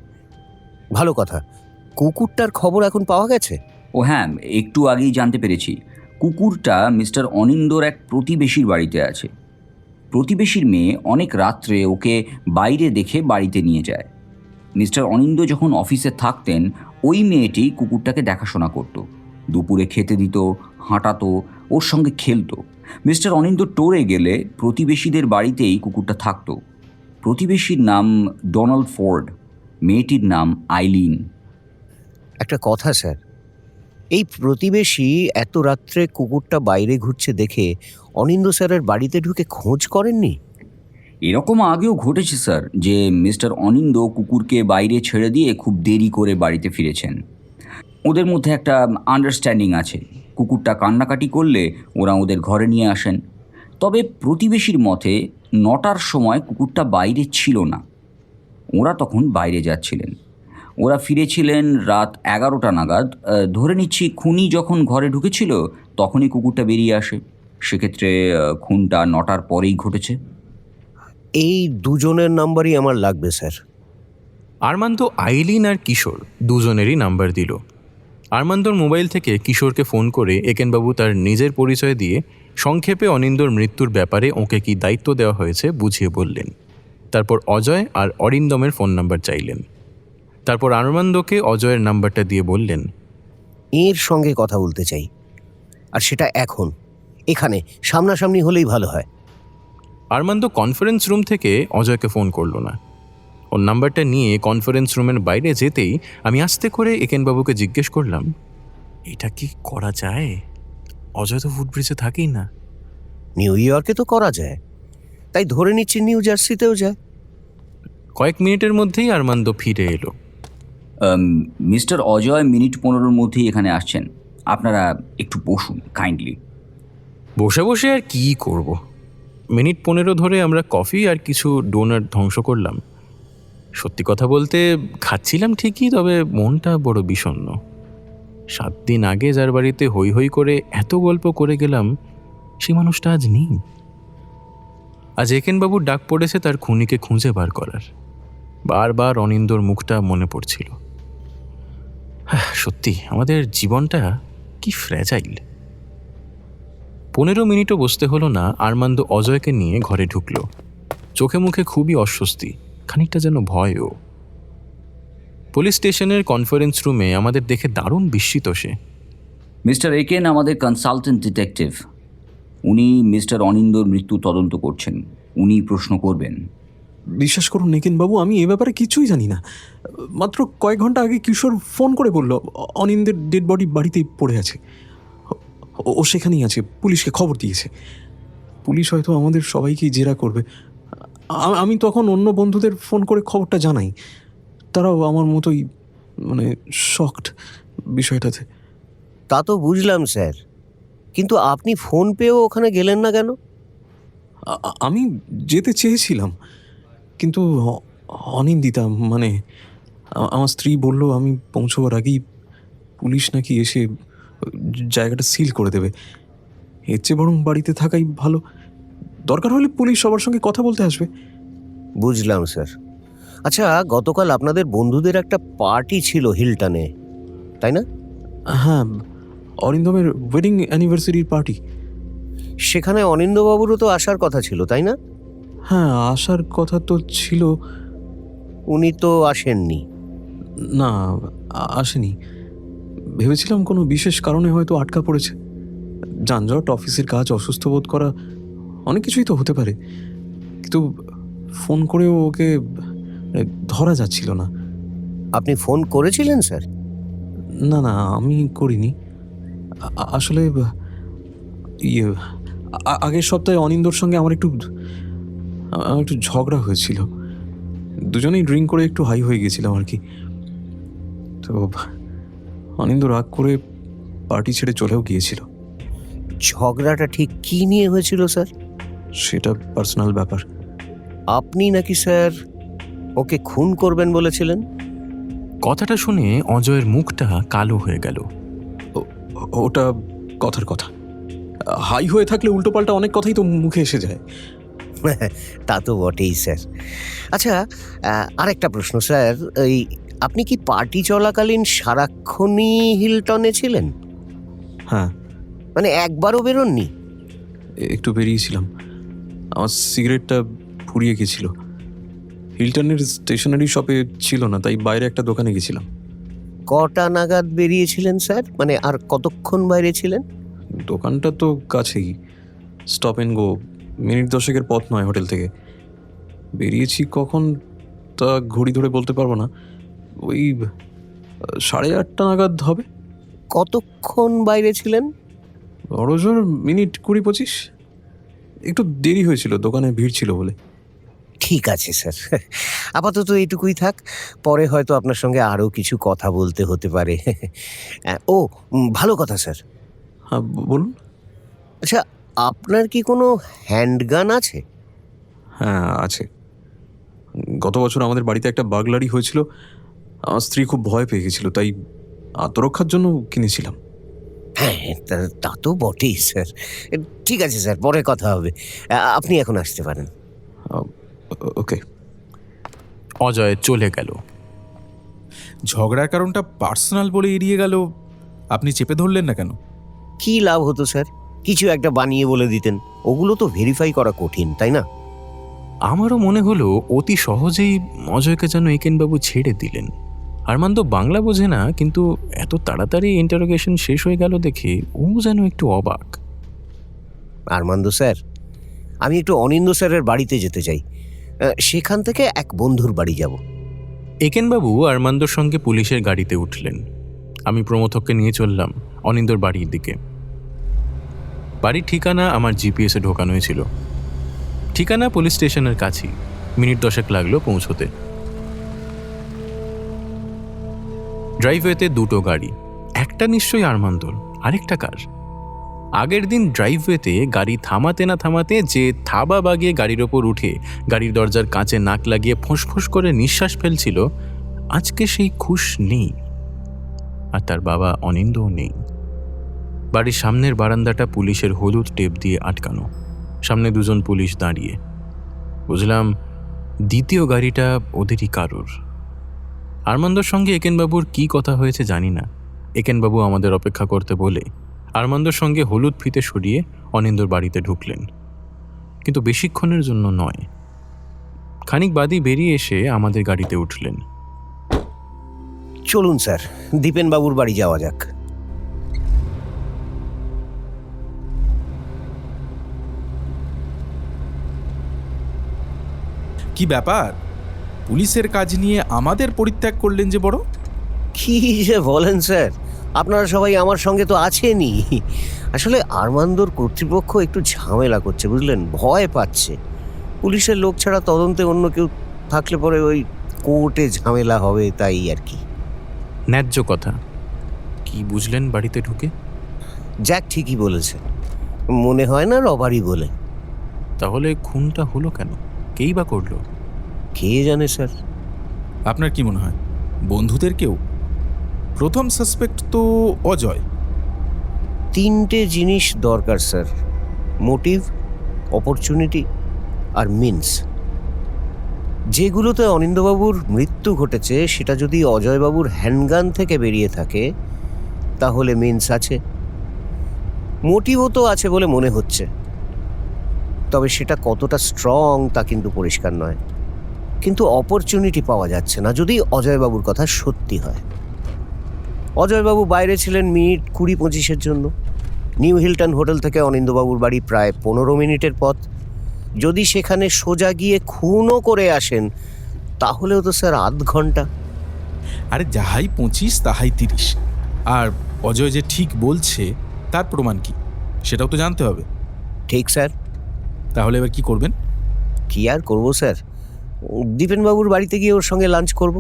Speaker 4: ভালো কথা, কুকুরটার খবর এখন পাওয়া গেছে?
Speaker 8: ও হ্যাঁ, একটু আগেই জানতে পেরেছি কুকুরটা মিস্টার অনিন্দর এক প্রতিবেশীর বাড়িতে আছে। প্রতিবেশীর মেয়ে অনেক রাত্রে ওকে বাইরে দেখে বাড়িতে নিয়ে যায়। মিস্টার অনিন্দ যখন অফিসে থাকতেন ওই মেয়েটি কুকুরটাকে দেখাশোনা করত, দুপুরে খেতে দিত, হাঁটাতো, ওর সঙ্গে খেলতো। মিস্টার অনিন্দ টোরে গেলে প্রতিবেশীদের বাড়িতেই কুকুরটা থাকতো। প্রতিবেশীর নাম ডোনাল্ড ফোর্ড, মেয়েটির নাম আইলিন।
Speaker 4: একটা কথা স্যার, এই প্রতিবেশী এত রাত্রে কুকুরটা বাইরে ঘুরছে দেখে অনিন্দ স্যারের বাড়িতে ঢুকে খোঁজ করেননি?
Speaker 8: এরকম আগেও ঘটেছে স্যার যে মিস্টার অনিন্দ কুকুরকে বাইরে ছেড়ে দিয়ে খুব দেরি করে বাড়িতে ফিরেছেন। ওদের মধ্যে একটা আন্ডারস্ট্যান্ডিং আছে, কুকুরটা কান্নাকাটি করলে ওরা ওদের ঘরে নিয়ে আসেন। তবে প্রতিবেশীর মতে 9টার সময় কুকুরটা বাইরে ছিল না, ওরা তখন বাইরে যাচ্ছিলেন। ওরা ফিরেছিলেন রাত 11টা নাগাদ। ধরে নিচ্ছি খুনি যখন ঘরে ঢুকেছিল তখনই কুকুরটা বেরিয়ে আসে। সেক্ষেত্রে খুনটা 9টার পরেই ঘটেছে।
Speaker 4: এই দুজনের নাম্বারই আমার লাগবে স্যার।
Speaker 1: আরমান্দ আইলিন আর কিশোর দুজনেরই নাম্বার দিল। আরমান্দর মোবাইল থেকে কিশোরকে ফোন করে একেনবাবু তার নিজের পরিচয় দিয়ে সংক্ষেপে অনিন্দর মৃত্যুর ব্যাপারে ওকে কি দায়িত্ব দেওয়া হয়েছে বুঝিয়ে বললেন। তারপর অজয় আর অরিন্দমের ফোন নাম্বার চাইলেন। তারপর আরমান্দকে অজয়ের নাম্বারটা দিয়ে বললেন,
Speaker 4: এর সঙ্গে কথা বলতে চাই, আর সেটা এখন, এখানে সামনাসামনি হলেই ভালো হয়।
Speaker 1: আরমান্দ কনফারেন্স রুম থেকে অজয়কে ফোন করলো না। ওর নাম্বারটা নিয়ে কনফারেন্স রুমের বাইরে যেতেই আমি আস্তে করে একেনবাবুকে জিজ্ঞেস করলাম, এটা কি করা যায়? অজয় তো ফুটব্রিজে থাকেই না।
Speaker 4: নিউ ইয়র্কে তো করা যায়, তাই ধরে নিচ্ছি নিউ জার্সিতেও যায়।
Speaker 1: কয়েক মিনিটের মধ্যেই আরমান্দ ফিরে এলো।
Speaker 8: মিস্টার অজয় মিনিট 15-র মধ্যেই এখানে আসছেন, আপনারা একটু বসুন কাইন্ডলি।
Speaker 1: বসে বসে আর কি করব? মিনিট 15 ধরে আমরা কফি আর কিছু ডোনাট ধ্বংস করলাম। সত্যি কথা বলতে খাচ্ছিলাম ঠিকই, তবে মনটা বড় বিষণ্ণ। 7 দিন আগে যার বাড়িতে হই হই করে এত গল্প করে গেলাম, সেই মানুষটা আজ নেই। আজ একেনবাবুর ডাক পড়েছে তার খুনিকে খুঁজে বার করার। বারবার অনিন্দর মুখটা মনে পড়ছিল। সত্যি আমাদের জীবনটা কি ফ্র্যাজাইল। 15 মিনিটও বসতে হলো না, আরমান্দ অজয়কে নিয়ে ঘরে ঢুকল। চোখে মুখে খুবই অস্বস্তি, খানিকটা যেন ভয়ও। পুলিশ স্টেশনের কনফারেন্স রুমে আমাদের দেখে দারুণ বিস্মিত সে।
Speaker 8: মিস্টার একেন আমাদের কনসালটেন্ট ডিটেকটিভ, উনি মিস্টার অনিন্দর মৃত্যু তদন্ত করছেন, উনি প্রশ্ন করবেন।
Speaker 3: বিশ্বাস করুন নিকেনবাবু, আমি এ ব্যাপারে কিছুই জানি না। মাত্র কয়েক ঘন্টা আগে কিশোর ফোন করে বলল অনিন্দের ডেড বডি বাড়িতেই পড়ে আছে। ও সেখানেই আছে, পুলিশকে খবর দিয়েছে। পুলিশ হয়তো আমাদের সবাইকেই জেরা করবে। আমি তখন অন্য বন্ধুদের ফোন করে খবরটা জানাই, তারাও আমার মতোই শকড বিষয়টাতে।
Speaker 4: তা তো বুঝলাম স্যার, কিন্তু আপনি ফোন পেয়েও ওখানে গেলেন না কেন?
Speaker 3: আমি যেতে চেয়েছিলাম, কিন্তু অনিন্দিতা আমার স্ত্রী বলল আমি পৌঁছবার আগেই পুলিশ নাকি এসে জায়গাটা সিল করে দেবে। এর চেয়ে বরং বাড়িতে থাকাই ভালো। দরকার হলে পুলিশ সবার সঙ্গে কথা বলতে আসবে।
Speaker 4: বুঝলাম স্যার। আচ্ছা, গতকাল আপনাদের বন্ধুদের একটা পার্টি ছিল হিলটনে, তাই না?
Speaker 3: হ্যাঁ, অরিন্দমের ওয়েডিং অ্যানিভার্সারির পার্টি।
Speaker 4: সেখানে অনিন্দবাবুরও তো আসার কথা ছিল, তাই না?
Speaker 3: হ্যাঁ, আসার কথা তো ছিল।
Speaker 4: উনি তো আসেননি।
Speaker 3: না, আসেনি। ভেবেছিলাম কোনো বিশেষ কারণে হয়তো আটকা পড়েছে। যানজট, অফিসের কাজ, অসুস্থ বোধ করা, অনেক কিছুই তো হতে পারে। কিন্তু ফোন করেও ওকে ধরা যাচ্ছিল না।
Speaker 4: আপনি ফোন করেছিলেন স্যার?
Speaker 3: না না, আমি করিনি। আসলে আগের সপ্তাহে অনিন্দর সঙ্গে আমার একটু ঝগড়া হয়েছিল। দুজনেই ড্রিঙ্ক করে একটু হাই হয়ে গেছিলাম আর কি। তো অনিন্দ রাগ করে পার্টি ছেড়ে চলেও গিয়েছিল।
Speaker 4: ঝগড়াটা ঠিক কী নিয়ে হয়েছিল স্যার?
Speaker 3: সেটা পার্সোনাল ব্যাপার।
Speaker 4: আপনি নাকি স্যার ওকে খুন করবেন বলেছিলেন?
Speaker 1: কথাটা শুনে অজয়ের মুখটা কালো হয়ে গেল।
Speaker 3: ওটা কথার কথা। হাই হয়ে থাকলে উল্টোপাল্টা অনেক কথাই তো মুখে এসে যায়।
Speaker 4: তা তো বটেই স্যার। আচ্ছা, আরেকটা প্রশ্ন স্যার, এই আপনি কি পার্টি চলাকালীন সারাক্ষণই হিলটনে ছিলেন?
Speaker 3: হ্যাঁ।
Speaker 4: একবারও বেরোননি?
Speaker 3: একটু বেরিয়েছিলাম, আমার সিগারেটটা ফুরিয়ে গেছিল। হিলটনের স্টেশনারি শপে ছিল না, তাই বাইরে একটা দোকানে গেছিলাম।
Speaker 4: কটা নাগাদ বেরিয়েছিলেন স্যার, মানে আর কতক্ষণ বাইরে ছিলেন?
Speaker 3: দোকানটা তো কাছেই, স্টপ অ্যান্ড গো, মিনিট 10 পথ নয় হোটেল থেকে। বেরিয়েছি কখন তা ঘড়ি ধরে বলতে পারবো না, ওই 8:30 নাগাদ হবে।
Speaker 4: কতক্ষণ বাইরে ছিলেন?
Speaker 3: বড়জোর মিনিট 20-25। একটু দেরি হয়েছিল, দোকানে ভিড় ছিল বলে।
Speaker 4: ঠিক আছে স্যার, আপাতত এইটুকুই থাক, পরে হয়তো আপনার সঙ্গে আরও কিছু কথা বলতে হতে পারে। ও ভালো কথা স্যার।
Speaker 3: হ্যাঁ বলুন।
Speaker 4: আচ্ছা, আপনার কি কোনো হ্যান্ডগান আছে?
Speaker 3: হ্যাঁ আছে। গত বছর আমাদের বাড়িতে একটা বাগলারি হয়েছিল, আমার স্ত্রী খুব ভয় পেয়ে গেছিল, তাই আত্মরক্ষার জন্য কিনেছিলাম।
Speaker 4: হ্যাঁ, তা তো বটেই স্যার। ঠিক আছে স্যার, পরে কথা হবে, আপনি এখন আসতে পারেন।
Speaker 3: ওকে।
Speaker 1: অজয় চলে গেল।
Speaker 9: ঝগড়ার কারণটা পার্সোনাল বলে এড়িয়ে গেল, আপনি চেপে ধরলেন না কেন?
Speaker 4: কি লাভ হতো স্যার, কিছু একটা বানিয়ে বলে দিতেন, ওগুলো তো ভেরিফাই করা কঠিন, তাই না?
Speaker 1: আমারও মনে হলো অতি সহজেই অজয়কে যেন একেনবাবু ছেড়ে দিলেন। আরমান্দ বাংলা বোঝে না, কিন্তু এত তাড়াতাড়ি ইন্টারোগেশন শেষ হয়ে গেল দেখে ও যেন একটু অবাক।
Speaker 4: আরমান্দ স্যার, আমি একটু অনিন্দ স্যারের বাড়িতে যেতে চাই, সেখান থেকে এক বন্ধুর বাড়ি যাব।
Speaker 1: একেনবাবু আরমান্দর সঙ্গে পুলিশের গাড়িতে উঠলেন। আমি প্রমথককে নিয়ে চললাম অনিন্দর বাড়ির দিকে। বাড়ির ঠিকানা আমার জিপিএসে ঢোকানো হয়েছিল। ঠিকানা পুলিশ স্টেশনের কাছেই, মিনিট 10 লাগলো পৌঁছতে। ড্রাইভওয়েতে দুটো গাড়ি, একটা নিশ্চয়ই আরমান্দর, আরেকটা কার? আগের দিন ড্রাইভওয়েতে গাড়ি থামাতে না থামাতে যে থাবা বাগিয়ে গাড়ির ওপর উঠে গাড়ির দরজার কাঁচে নাক লাগিয়ে ফোঁস করে নিঃশ্বাস ফেলছিল, আজকে সেই খুশ নেই, আর তার বাবা অনিন্দও নেই। বাড়ির সামনের বারান্দাটা পুলিশের হলুদ টেপ দিয়ে আটকানো, সামনে দুজন পুলিশ দাঁড়িয়ে। বুঝলাম দ্বিতীয় গাড়িটা ওদেরই কারোর। আরমান্দর সঙ্গে একেনবাবুর কি কথা হয়েছে জানি না। একেনবাবু আমাদের অপেক্ষা করতে বলে আরমান্দর সঙ্গে হলুদ ফিতে সরিয়ে অনিন্দর বাড়িতে ঢুকলেন, কিন্তু বেশিক্ষণের জন্য নয়। খানিক বাদই বেরিয়ে এসে আমাদের গাড়িতে উঠলেন।
Speaker 4: চলুন স্যার, দীপেন বাবুর বাড়ি যাওয়া যাক।
Speaker 9: কি ব্যাপার, পুলিশের কাজ নিয়ে আমাদের পরিত্যাগ করলেন যে বড়?
Speaker 4: কি যে বলেন স্যার, আপনারা সবাই আমার সঙ্গে তো আছেনই। আসলে আরমান্দর কর্তৃপক্ষ একটু ঝামেলা করছে, বুঝলেন, ভয় পাচ্ছে। পুলিশের লোক ছাড়া তদন্তে অন্য কেউ থাকলে পরে ওই কোর্টে ঝামেলা হবে, তাই আর কি।
Speaker 1: ন্যায্য কথা। কি বুঝলেন বাড়িতে ঢুকে?
Speaker 4: জ্যাক ঠিকই বলেছে, মনে হয় না রবারি বলে।
Speaker 1: তাহলে খুনটা হলো কেন? কেই বা করলো?
Speaker 4: কে জানে স্যার।
Speaker 9: আপনার কি মনে হয়, বন্ধুদের কেউ? প্রথম সাসপেক্ট তো অজয়।
Speaker 4: 3টে জিনিস দরকার স্যার: মোটিভ, অপরচুনিটি আর মিন্স। যেগুলোতে অনিন্দবাবুর মৃত্যু ঘটেছে সেটা যদি অজয়বাবুর হ্যান্ডগান থেকে বেরিয়ে থাকে তাহলে মিন্স আছে, মোটিভও তো আছে বলে মনে হচ্ছে, তবে সেটা কতটা স্ট্রং তা কিন্তু পরিষ্কার নয়। কিন্তু অপরচুনিটি পাওয়া যাচ্ছে না যদি অজয়বাবুর কথা সত্যি হয়। অজয়বাবু বাইরে ছিলেন মিনিট 20-25 জন্য। নিউ হিলটন হোটেল থেকে অনিন্দবাবুর বাড়ি প্রায় 15 মিনিটের পথ। যদি সেখানে সোজা গিয়ে খুনও করে আসেন তাহলেও তো স্যার আধ ঘন্টা।
Speaker 9: আরে যাহাই 25 তাহাই 30। আর অজয় যে ঠিক বলছে তার প্রমাণ কি, সেটাও তো জানতে হবে।
Speaker 4: ঠিক স্যার।
Speaker 9: তাহলে এবার কি করবেন?
Speaker 4: কি আর করবো স্যার, দীপেনবাবুর বাড়িতে গিয়ে ওর সঙ্গে লাঞ্চ করব।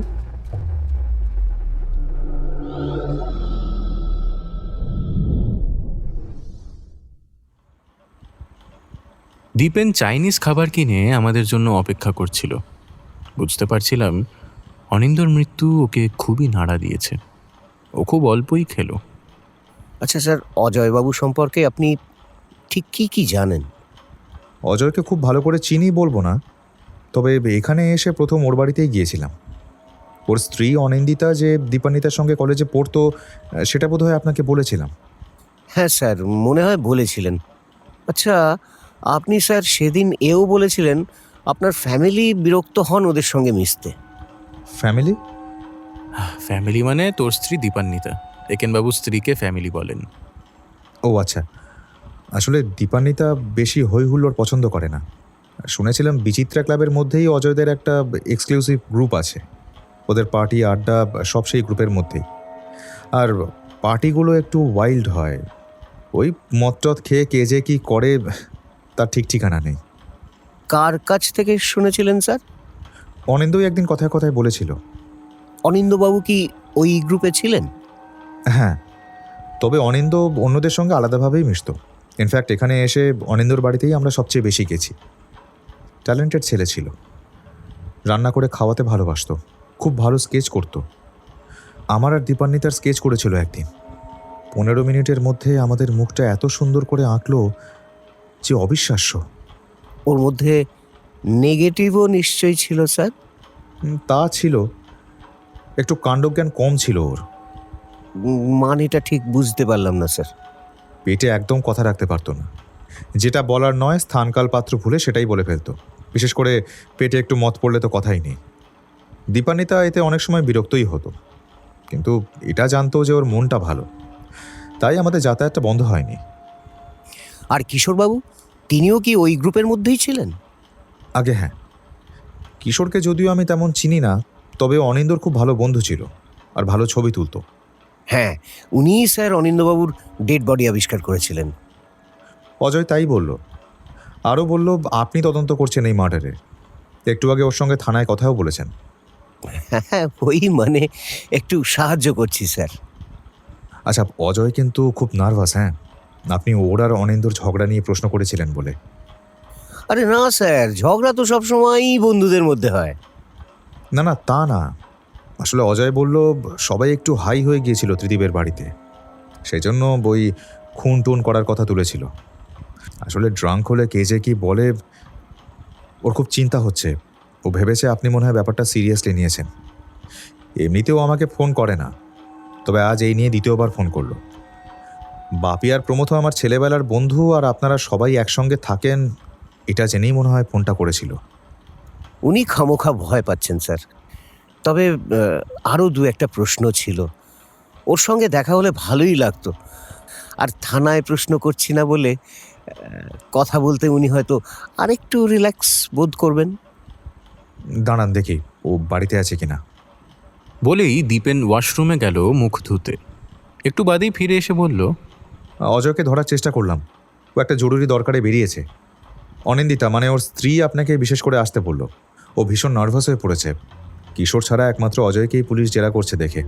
Speaker 1: দীপেন চাইনিজ খাবার কিনে আমাদের জন্য অপেক্ষা করছিল। বুঝতে পারছিলাম অনিন্দর মৃত্যু ওকে খুবই নাড়া দিয়েছে। ও খুব অল্পই খেলো।
Speaker 4: আচ্ছা স্যার, অজয়বাবু সম্পর্কে আপনি ঠিক কি জানেন?
Speaker 5: অজয়কে খুব ভালো করে চিনি বলবো না, তবে এখানে এসে প্রথম ওর বাড়িতেই গিয়েছিলাম। ওর স্ত্রী অনিন্দিতা যে দীপান্বিতার সঙ্গে কলেজে পড়তো সেটা বোধহয় আপনাকে বলেছিলাম।
Speaker 4: হ্যাঁ স্যার, মনে হয় বলেছিলেন। আচ্ছা, আপনি স্যার সেদিন এও বলেছিলেন আপনার ফ্যামিলি বিরক্ত হন ওদের সঙ্গে মিশতে।
Speaker 5: ফ্যামিলি?
Speaker 9: ফ্যামিলি মানে তোর স্ত্রী দীপান্বিতা, একেনবাবুর স্ত্রীকে ফ্যামিলি বলেন।
Speaker 5: ও আচ্ছা, আসলে দীপান্বিতা বেশি হই হুল্লোড় পছন্দ করে না। শুনেছিলাম বিচিত্রা ক্লাবের মধ্যেই অজয়দের একটা এক্সক্লুসিভ গ্রুপ আছে, ওদের পার্টি আড্ডা সব সেই গ্রুপের মধ্যেই। আর পার্টিগুলো একটু ওয়াইল্ড হয়, ওই মদ খেয়ে কে যে কী করে তার ঠিক ঠিকানা নেই।
Speaker 4: কার কাছ থেকে শুনেছিলেন স্যার?
Speaker 5: অনিন্দই একদিন কথায় কথায় বলেছিল।
Speaker 4: অনিন্দবাবু কি ওই গ্রুপে ছিলেন?
Speaker 5: হ্যাঁ, তবে অনিন্দ অন্যদের সঙ্গে আলাদাভাবেই মিশত। ইনফ্যাক্ট এখানে এসে অনিন্দর বাড়িতেই আমরা সবচেয়ে বেশি গেছি। ট্যালেন্টেড ছেলে ছিল, রান্না করে খাওয়াতে ভালোবাসতো, খুব ভালো স্কেচ করতো। আমার আর দীপান্বিতার স্কেচ করেছিল একদিন। 15 মিনিটের মধ্যে আমাদের মুখটা এত সুন্দর করে আঁকলো যে অবিশ্বাস্য।
Speaker 4: ওর মধ্যে নেগেটিভও নিশ্চয়ই ছিল স্যার।
Speaker 5: তা ছিল, একটু কাণ্ডজ্ঞান কম ছিল ওর।
Speaker 4: মানেটা ঠিক বুঝতে পারলাম না স্যার।
Speaker 5: পেটে একদম কথা রাখতে পারতো না, যেটা বলার নয় স্থানকাল পাত্র ভুলে সেটাই বলে ফেলতো। বিশেষ করে পেটে একটু মত পড়লে তো কথাই নেই। দীপান্বিতা এতে অনেক সময় বিরক্তই হতো, কিন্তু এটা জানতো যে ওর মনটা ভালো, তাই আমাদের যাতায়াতটা বন্ধ হয়নি।
Speaker 4: আর কিশোরবাবু, তিনিও কি ওই গ্রুপের মধ্যেই ছিলেন?
Speaker 5: আগে হ্যাঁ, কিশোরকে যদিও আমি তেমন চিনি না, তবে অনিন্দর খুব ভালো বন্ধু ছিল আর ভালো ছবি তুলতো।
Speaker 4: হ্যাঁ, উনিই স্যার অনিন্দবাবুর ডেড বডি আবিষ্কার করেছিলেন।
Speaker 5: অজয় তাই বলল, আরও বলল আপনি তদন্ত করছেন এই মার্ডারের। একটু আগে ওর সঙ্গে থানায় কথাও বলেছেন।
Speaker 4: হ্যাঁ, ওই মানে একটু সাহায্য করছি স্যার।
Speaker 5: আচ্ছা, অজয় কিন্তু খুব নার্ভাস। হ্যাঁ, আপনি ওর আর অনিন্দর ঝগড়া নিয়ে প্রশ্ন করেছিলেন বলে।
Speaker 4: আরে না স্যার, ঝগড়া তো সবসময়ই বন্ধুদের মধ্যে হয়।
Speaker 5: না না, তা না, আসলে অজয় বলল সবাই একটু হাই হয়ে গিয়েছিল ত্রিদীপের বাড়িতে, সেই জন্য বই খুন টুন করার কথা তুলেছিল। আসলে ড্রাঙ্ক হলে কে যে কি বলে, ওর খুব চিন্তা হচ্ছে। ও ভেবেছে আপনি মনে হয় ব্যাপারটা সিরিয়াসলি নিয়েছেন। এমনিতেও আমাকে ফোন করে না, তবে আজ এই নিয়ে দ্বিতীয়বার ফোন করলো। বাপি আর প্রমথ আমার ছেলেবেলার বন্ধু, আর আপনারা সবাই একসঙ্গে থাকেন এটা জেনেই মনে হয় ফোনটা করেছিল।
Speaker 4: উনি খামোখা ভয় পাচ্ছেন স্যার। তবে আরও দু একটা প্রশ্ন ছিল, ওর সঙ্গে দেখা হলে ভালোই লাগতো। আর থানায় প্রশ্ন করছি না বলে কথা বলতে উনি হয়তো আরেকটু রিল্যাক্স বোধ করবেন।
Speaker 5: দাঁড়ান দেখি ও বাড়িতে আছে কিনা।
Speaker 9: বলেই দীপেন ওয়াশরুমে গেল মুখ ধুতে। একটু বাদেই ফিরে এসে বলল,
Speaker 5: অজয়কে ধরার চেষ্টা করলাম, ও একটা জরুরি দরকারে বেরিয়েছে। অনিন্দিতা মানে ওর স্ত্রী আপনাকে বিশেষ করে আসতে বলল। ও ভীষণ নার্ভাস হয়ে পড়েছে, কিশোর ছাড়া একমাত্র অজয়কেই পুলিশ জেরা করছে দেখে।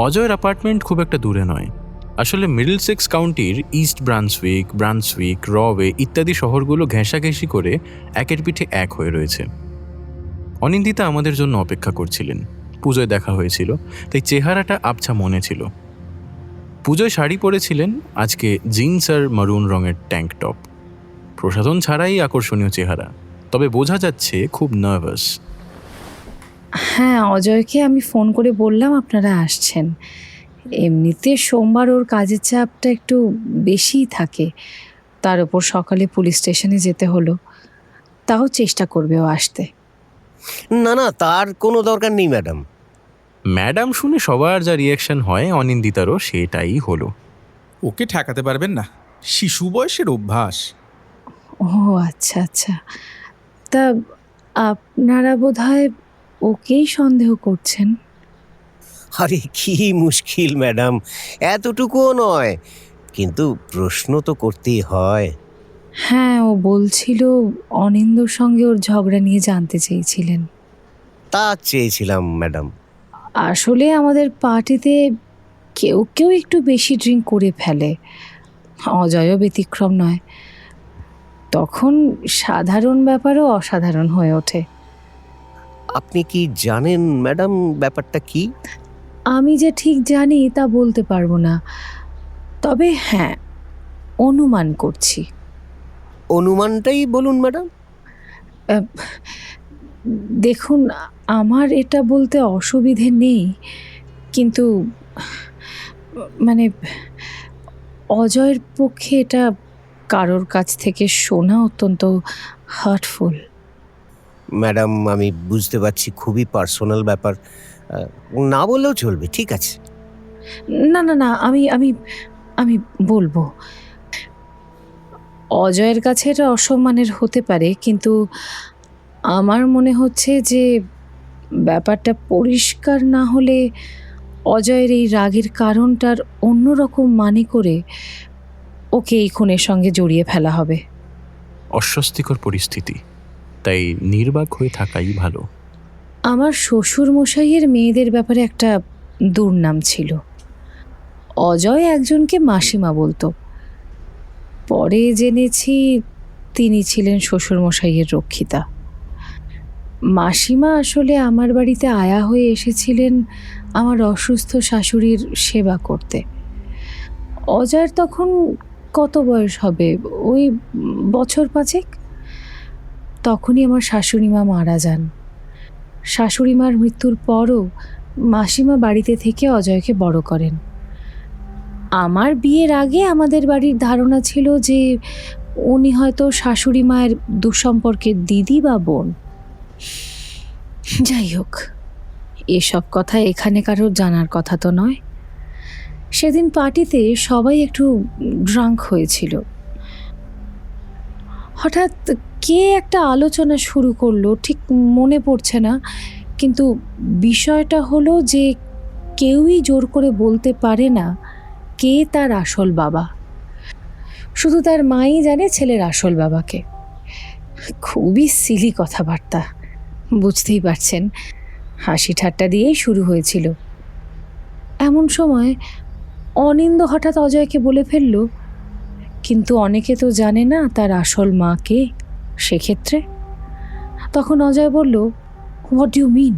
Speaker 9: অজয়ের অ্যাপার্টমেন্ট খুব একটা দূরে নয়। আসলে মিডলসেক্স কাউন্টির ইস্ট ব্রান্সউইক, রওয়ে ইত্যাদি শহরগুলো ঘেঁষাঘেঁষি করে একের পিঠে এক হয়ে রয়েছে। অনিন্দিতা আমাদের জন্য অপেক্ষা করছিলেন। পুজোয় দেখা হয়েছিল, তাই চেহারাটা আবছা মনে ছিল। পুজোয় শাড়ি পরেছিলেন, আজকে জিন্স আর মারুন রঙের ট্যাঙ্ক টপ। প্রসাধন ছাড়াই আকর্ষণীয় চেহারা, তবে বোঝা যাচ্ছে খুব নার্ভাস।
Speaker 10: হ্যাঁ, অজয়কে আমি ফোন করে বললাম আপনারা আসছেন। এমনিতে সোমবার ওর কাজের চাপটা একটু বেশিই থাকে, তার উপর সকালে পুলিশ স্টেশনে যেতে হলো। তাও চেষ্টা করবে ও আসতে।
Speaker 4: না না, তার কোনো দরকার নেই ম্যাডাম।
Speaker 9: ম্যাডাম শুনে সবার যা রিয়াকশন হয়, অনিন্দিতারও সেটাই হলো। ওকে ঠেকাতে পারবেন না, শিশু বয়সের অভ্যাস।
Speaker 10: ও আচ্ছা আচ্ছা, তা আপনারা বোধহয় ওকেই সন্দেহ করছেন।
Speaker 4: আরে কি মুশকিল ম্যাডাম, এতটুকুও নয়, কিন্তু প্রশ্ন তো করতেই হয়।
Speaker 10: হ্যাঁ, ও বলছিল অনিন্দর সঙ্গে ওর ঝগড়া নিয়ে জানতে চেয়েছিলেন।
Speaker 4: তা চেয়েছিলাম ম্যাডাম।
Speaker 10: আসলে আমাদের পার্টিতে কেউ কেউ একটু বেশি ড্রিঙ্ক করে ফেলে, অজয়ও ব্যতিক্রম নয়। তখন সাধারণ ব্যাপারও অসাধারণ হয়ে ওঠে।
Speaker 4: আপনি কি জানেন ম্যাডাম ব্যাপারটা কি?
Speaker 10: আমি যে ঠিক জানি তা বলতে পারবো না, তবে হ্যাঁ, অনুমান করছি।
Speaker 4: অনুমানটাই বলুন ম্যাডাম।
Speaker 10: দেখুন, আমার এটা বলতে অসুবিধে নেই, কিন্তু মানে অজয়ের পক্ষে এটা কারোর কাছ থেকে শোনা অত্যন্ত হার্টফুল।
Speaker 4: ম্যাডাম আমি বুঝতে পারছি খুবই পার্সোনাল ব্যাপার, না বললেও চলবে, ঠিক আছে।
Speaker 10: না না না, আমি আমি আমি বলবো। অজয়ের কাছে এটা অসম্মানের হতে পারে, কিন্তু আমার মনে হচ্ছে যে ব্যাপারটা পরিষ্কার না হলে অজয়ের এই রাগের কারণটার অন্যরকম মানে করে ওকে এই খুনের সঙ্গে জড়িয়ে ফেলা হবে।
Speaker 9: অস্বস্তিকর পরিস্থিতি, তাই নির্বাক হয়ে থাকাই ভালো।
Speaker 10: আমার শ্বশুর মশাইয়ের মেয়েদের ব্যাপারে একটা দুর্নাম ছিল। অজয় একজনকে মাসিমা বলতো। পরে জেনেছি তিনি ছিলেন শ্বশুর মশাইয়ের রক্ষিতা। মাসিমা আসলে আমার বাড়িতে আয়া হয়ে এসেছিলেন আমার অসুস্থ শাশুড়ির সেবা করতে। অজয়ের তখন কত বয়স হবে, ওই বছর 5। তখনই আমার শাশুড়ি মা মারা যান। শাশুড়ি মার মৃত্যুর পরও মাসিমা বাড়িতে থেকে অজয়কে বড় করেন। আমার বিয়ের আগে আমাদের বাড়ির ধারণা ছিল যে উনি হয়তো শাশুড়ি মায়ের দুঃসম্পর্কের দিদি বা বোন। যাই হোক, এসব কথা এখানে কারোর জানার কথা তো নয়। সেদিন পার্টিতে সবাই একটু ড্রাঙ্ক হয়েছিল। হঠাৎ কে একটা আলোচনা শুরু করলো, ঠিক মনে পড়ছে না, কিন্তু বিষয়টা হলো যে কেউই জোর করে বলতে পারে না কে তার আসল বাবা। শুধু তার মাই জানে ছেলের আসল বাবাকে। খুবই সিলি কথাবার্তা, বুঝতেই পারছেন, হাসি ঠাট্টা দিয়েই শুরু হয়েছিল। এমন সময় অনিন্দ হঠাৎ অজয়কে বলে ফেলল, কিন্তু অনেকে তো জানে না তার আসল মা কে। সেক্ষেত্রে তখন অজয় বলল, হোয়াট ডু ইউ মিন?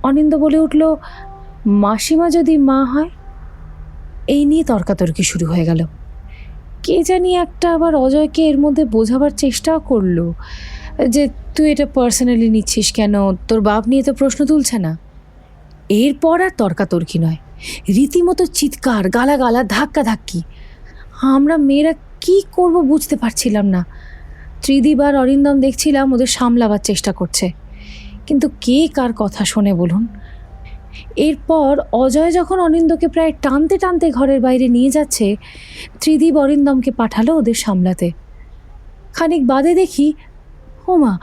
Speaker 10: অনিন্দ বলে উঠল, মাসিমা যদি মা হয়। এই নিয়ে তর্কাতর্কি শুরু হয়ে গেল। কে জানি একটা আবার অজয়কে এর মধ্যে বোঝাবার চেষ্টাও করলো যে তুই এটা পার্সোনালি নিচ্ছিস কেন, তোর বাপ নিয়ে তো প্রশ্ন তুলছে না। এরপর আর তর্কাতর্কি নয়, রীতিমতো চিৎকার, গালাগালা, ধাক্কাধাক্কি। আমরা মেয়েরা কি করব বুঝতে পারছিলাম না। ত্রিদীপ আর অরিন্দম দেখছিলাম ওদের সামলাবার চেষ্টা করছে, কিন্তু কে কার কথা শোনে বলুন। এরপর অজয় যখন অনিন্দকে প্রায় টানতে টানতে ঘরের বাইরে নিয়ে যাচ্ছে, ত্রিদীপ অরিন্দমকে পাঠালো ওদের সামলাতে। খানিক বাদে দেখি, ওমা,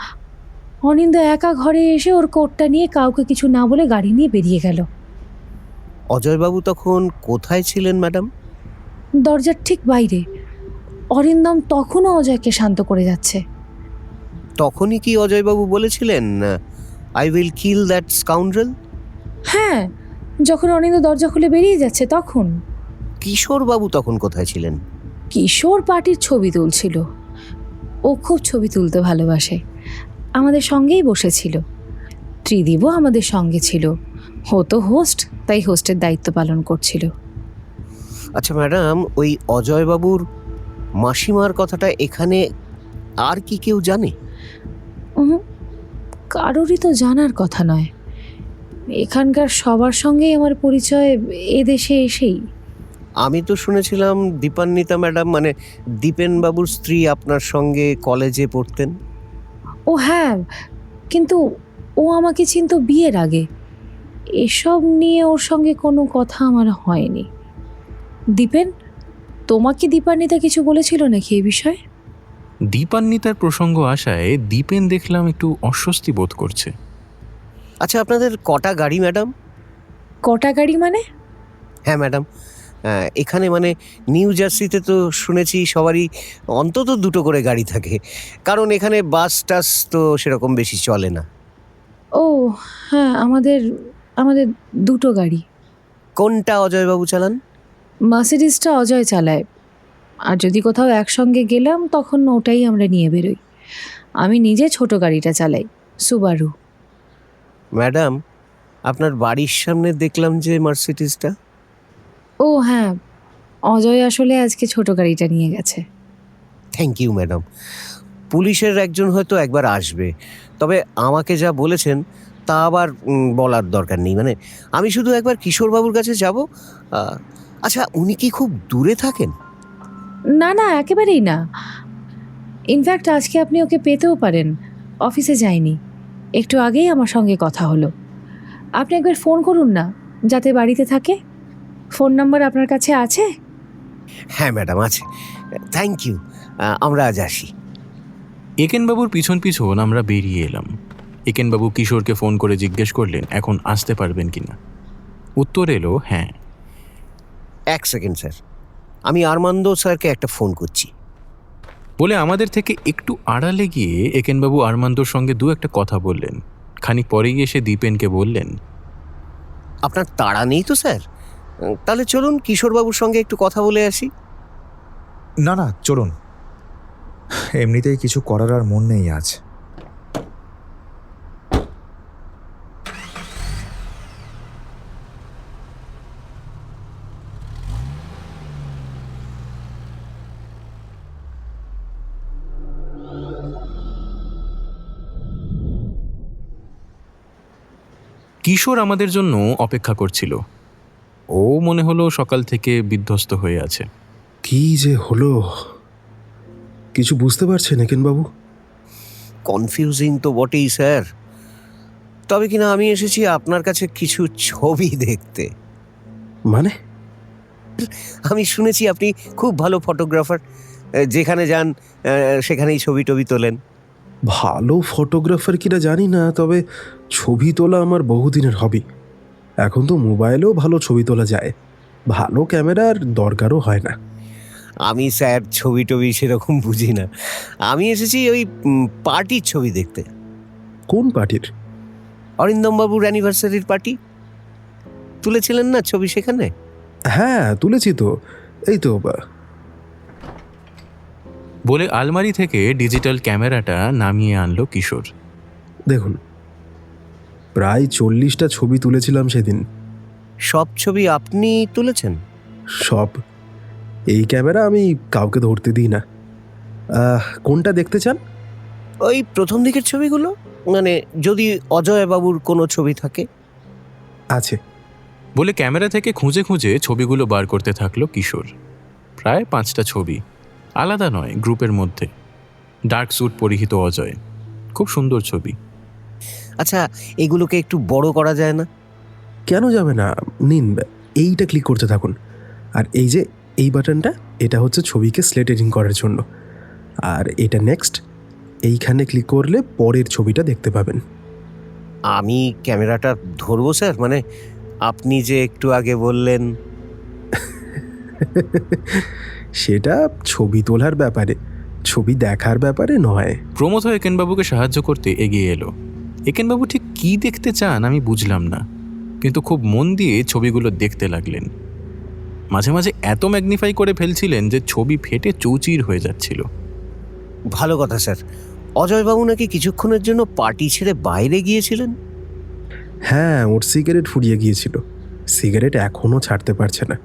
Speaker 10: অনিন্দ একা ঘরে এসে ওর কোটটা নিয়ে কাউকে কিছু না বলে গাড়ি নিয়ে বেরিয়ে গেল।
Speaker 4: অজয়বাবু তখন কোথায় ছিলেন ম্যাডাম?
Speaker 10: দরজার ঠিক বাইরে। অরিন্দম তখনও অজয়কে শান্ত করে যাচ্ছে।
Speaker 4: তখনই কি অজয়বাবু বলেছিলেন, I will kill that scoundrel?
Speaker 10: হ্যাঁ, যখন অনিন্দ দরজা খুলে বেরিয়ে যাচ্ছে তখন।
Speaker 4: কিশোরবাবু তখন কোথায় ছিলেন?
Speaker 10: কিশোর পার্টির ছবি তুলছিল। ও খুব ছবি তুলতে ভালোবাসে, আমাদের সঙ্গেই বসেছিল। ত্রিদীপও আমাদের সঙ্গে ছিল। ও তো হোস্ট, তাই হোস্টের দায়িত্ব পালন করছিল।
Speaker 4: আচ্ছা ম্যাডাম, ওই অজয়বাবুর মাসিমার কথাটা এখানে আর কি কেউ জানে?
Speaker 10: কারোরই তো জানার কথা নয়। এখানকার সবার সঙ্গেই আমার পরিচয় এদেশে এসেই।
Speaker 4: আমি তো শুনেছিলাম দীপান্বিতা ম্যাডাম, মানে দীপেনবাবুর স্ত্রী, আপনার সঙ্গে কলেজে পড়তেন।
Speaker 10: ও হ্যাঁ, কিন্তু ও আমাকে চিনতো বিয়ের আগে। এসব নিয়ে ওর সঙ্গে কোনো কথা আমার হয়নি। দীপেন, তোমাকে দীপান্বিতা কিছু বলেছিল নাকি এই বিষয়ে?
Speaker 9: দীপান্বিতার প্রসঙ্গ আসায় দীপেন দেখলাম একটু অস্বস্তি বোধ করছে।
Speaker 4: আচ্ছা, আপনাদের কটা গাড়ি ম্যাডাম?
Speaker 10: কটা গাড়ি মানে?
Speaker 4: হ্যাঁ ম্যাডাম, এখানে মানে নিউ জার্সিতে তো শুনেছি সবারই অন্তত 2টো করে গাড়ি থাকে, কারণ এখানে বাস টাস তো সেরকম বেশি চলে না।
Speaker 10: ও হ্যাঁ, আমাদের আমাদের 2টো গাড়ি।
Speaker 4: কোনটা অজয়বাবু চালান?
Speaker 10: মার্সিডিসটা অজয় চালায়, আর যদি কোথাও একসঙ্গে গেলাম তখন ওটাই আমরা নিয়ে বেরোই। আমি নিজে ছোট গাড়িটা চালাই, সুবারু।
Speaker 4: ম্যাডাম, আপনার বাড়ির সামনে দেখলাম যে মার্সিডিসটা।
Speaker 10: ও হ্যাঁ, অজয় আসলে আজকে ছোট গাড়িটা নিয়ে গেছে।
Speaker 4: Thank you madam. পুলিশের একজন হয়তো একবার আসবে, তবে আমাকে যা বলেছেন তা আবার বলার দরকার নেই। মানে আমি শুধু একবার কিশোরবাবুর কাছে যাব। আচ্ছা, উনি কি খুব দূরে থাকেন?
Speaker 10: না না, একেবারেই না। ইনফ্যাক্ট আজকে আপনি ওকে পেতেও পারেন। অফিসে যাইনি, একটু আগেই আমার সঙ্গে কথা হলো। আপনি একবার ফোন করুন না, যাতে বাড়িতে থাকে। ফোন নাম্বার আপনার কাছে আছে?
Speaker 4: হ্যাঁ ম্যাডাম, আছে। Thank you. আমরা আজ আসি।
Speaker 9: একেনবাবুর পিছন পিছন আমরা বেরিয়ে এলাম। একেনবাবু কিশোরকে ফোন করে জিজ্ঞেস করলেন এখন আসতে পারবেন কিনা। উত্তর এলো হ্যাঁ।
Speaker 4: 1 সেকেন্ড স্যার, আমি আরমান্দো স্যারকে একটা ফোন করছি।
Speaker 9: বলে আমাদের থেকে একটু আড়ালে গিয়ে একেনবাবু আরমান্দোর সঙ্গে দু একটা কথা বললেন। খানিক পরেই এসে দীপেনকে বললেন,
Speaker 4: আপনার তাড়া নেই তো স্যার? তাহলে চলুন কিশোরবাবুর সঙ্গে একটু কথা বলে আসি।
Speaker 5: না না, চলুন। এমনিতেই কিছু করার আর মন নেই আজ।
Speaker 9: কিশোর আমাদের জন্য অপেক্ষা করছিল। ও মনে হলো সকাল থেকে বিধ্বস্ত হয়ে আছে।
Speaker 11: কি যে হলো কিছু বুঝতে পারছেন একেনবাবু?
Speaker 4: কনফিউজিং তো বটেই স্যার, তবে কিনা আমি এসেছি আপনার কাছে কিছু ছবি দেখতে।
Speaker 11: মানে?
Speaker 4: আমি শুনেছি আপনি খুব ভালো ফটোগ্রাফার, যেখানে যান সেখানেই ছবি টবি তোলেন।
Speaker 11: ভালো ফটোগ্রাফার কিনা জানি না, তবে ছবি তোলা আমার বহুদিনের হবি। এখন তো মোবাইলেও ভালো ছবি তোলা যায়, ভালো ক্যামেরার দরকারও হয় না।
Speaker 4: আমি স্যার ছবি টবি সেরকম বুঝি না। আমি এসেছি ওই পার্টির ছবি দেখতে।
Speaker 11: কোন পার্টির?
Speaker 4: অরিন্দমবাবুর অ্যানিভার্সারির পার্টি তুলেছিলেন না ছবি সেখানে?
Speaker 11: হ্যাঁ তুলেছি তো, এই তো।
Speaker 9: বলে আলমারি থেকে ডিজিটাল ক্যামেরাটা নামিয়ে আনলো কিশোর।
Speaker 11: দেখুন, প্রায় 40টা ছবি তুলেছিলাম সেদিন।
Speaker 4: সব ছবি আপনি তুলেছেন?
Speaker 11: সব। এই ক্যামেরা আমি কাউকে ধরতে দিই না। কোনটা দেখতে চান?
Speaker 4: ওই প্রথম দিকের ছবিগুলো, মানে যদি অজয়বাবুর কোনো ছবি থাকে।
Speaker 11: আছে।
Speaker 9: বলে ক্যামেরা থেকে খুঁজে খুঁজে ছবিগুলো বার করতে থাকলো কিশোর। প্রায় 5টা ছবি, আলাদা নয়, গ্রুপের মধ্যে। ডার্ক স্যুট পরিহিত অজয়, খুব সুন্দর ছবি।
Speaker 4: আচ্ছা, এগুলোকে একটু বড় করা যায় না?
Speaker 11: কেন যাবে না, নিন এইটা ক্লিক করতে থাকুন। আর এই যে এই বাটনটা, এটা হচ্ছে ছবিকে স্লেটারিং করার জন্য। আর এটা নেক্সট, এইখানে ক্লিক করলে পরের ছবিটা দেখতে পাবেন।
Speaker 4: আমি ক্যামেরাটা ধরবো স্যার? মানে আপনি যে একটু আগে বললেন।
Speaker 11: সেটা ছবি তোলার ব্যাপারে, ছবি দেখার ব্যাপারে নয়।
Speaker 9: প্রমথ একেনবাবুকে সাহায্য করতে এগিয়ে এলো। একেনবাবু ঠিক কী দেখতে চান আমি বুঝলাম না, কিন্তু খুব মন দিয়ে ছবিগুলো দেখতে লাগলেন। মাঝে মাঝে এত ম্যাগনিফাই করে ফেলছিলেন যে ছবি ফেটে চৌচির হয়ে যাচ্ছিল।
Speaker 4: ভালো কথা স্যার। অজয়বাবু নাকি কিছুক্ষণের জন্য পার্টি ছেড়ে বাইরে গিয়েছিলেন?
Speaker 11: হ্যাঁ, ওর সিগারেট ফুরিয়ে গিয়েছিল। সিগারেট এখনও ছাড়তে পারছে না।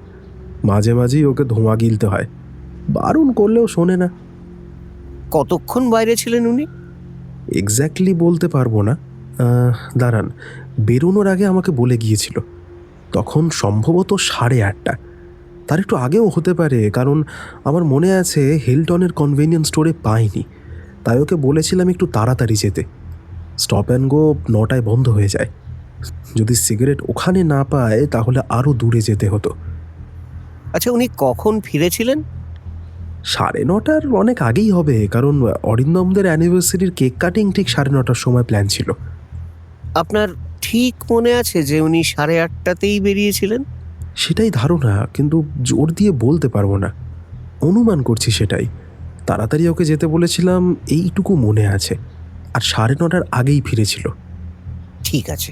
Speaker 11: মাঝে মাঝেই ওকে ধোঁয়া গিলতে হয়, বারণ করলেও শোনে না।
Speaker 4: কতক্ষণ বাইরে ছিলেন উনি?
Speaker 11: এক্স্যাক্টলি বলতে পারবো না। দাঁড়ান, বেরোনোর আগে আমাকে বলে গিয়েছিল। তখন সম্ভবত 8:30। তার একটু আগেও হতে পারে, কারণ আমার মনে আছে হিলটনের কনভেনিয়েন্স স্টোরে পাইনি। তাই ওকে বলেছিলাম একটু তাড়াতাড়ি যেতে। স্টপ অ্যান্ড গো 9টায় বন্ধ হয়ে যায়। যদি সিগারেট ওখানে না পায় তাহলে আরও দূরে যেতে হতো।
Speaker 4: আচ্ছা, উনি কখন ফিরেছিলেন?
Speaker 11: 9:30 অনেক আগেই হবে, কারণ অরিন্দমদের অ্যানিভার্সারির কেক কাটিং ঠিক 9:30টার সময় প্ল্যান ছিল।
Speaker 4: আপনার ঠিক মনে আছে যে উনি 8:30তেই বেরিয়েছিলেন?
Speaker 11: সেটাই ধারণা, কিন্তু জোর দিয়ে বলতে পারবো না। অনুমান করছি সেটাই। তাড়াতাড়ি ওকে যেতে বলেছিলাম এইটুকু মনে আছে। আর 9:30টার আগেই ফিরেছিল।
Speaker 4: ঠিক আছে।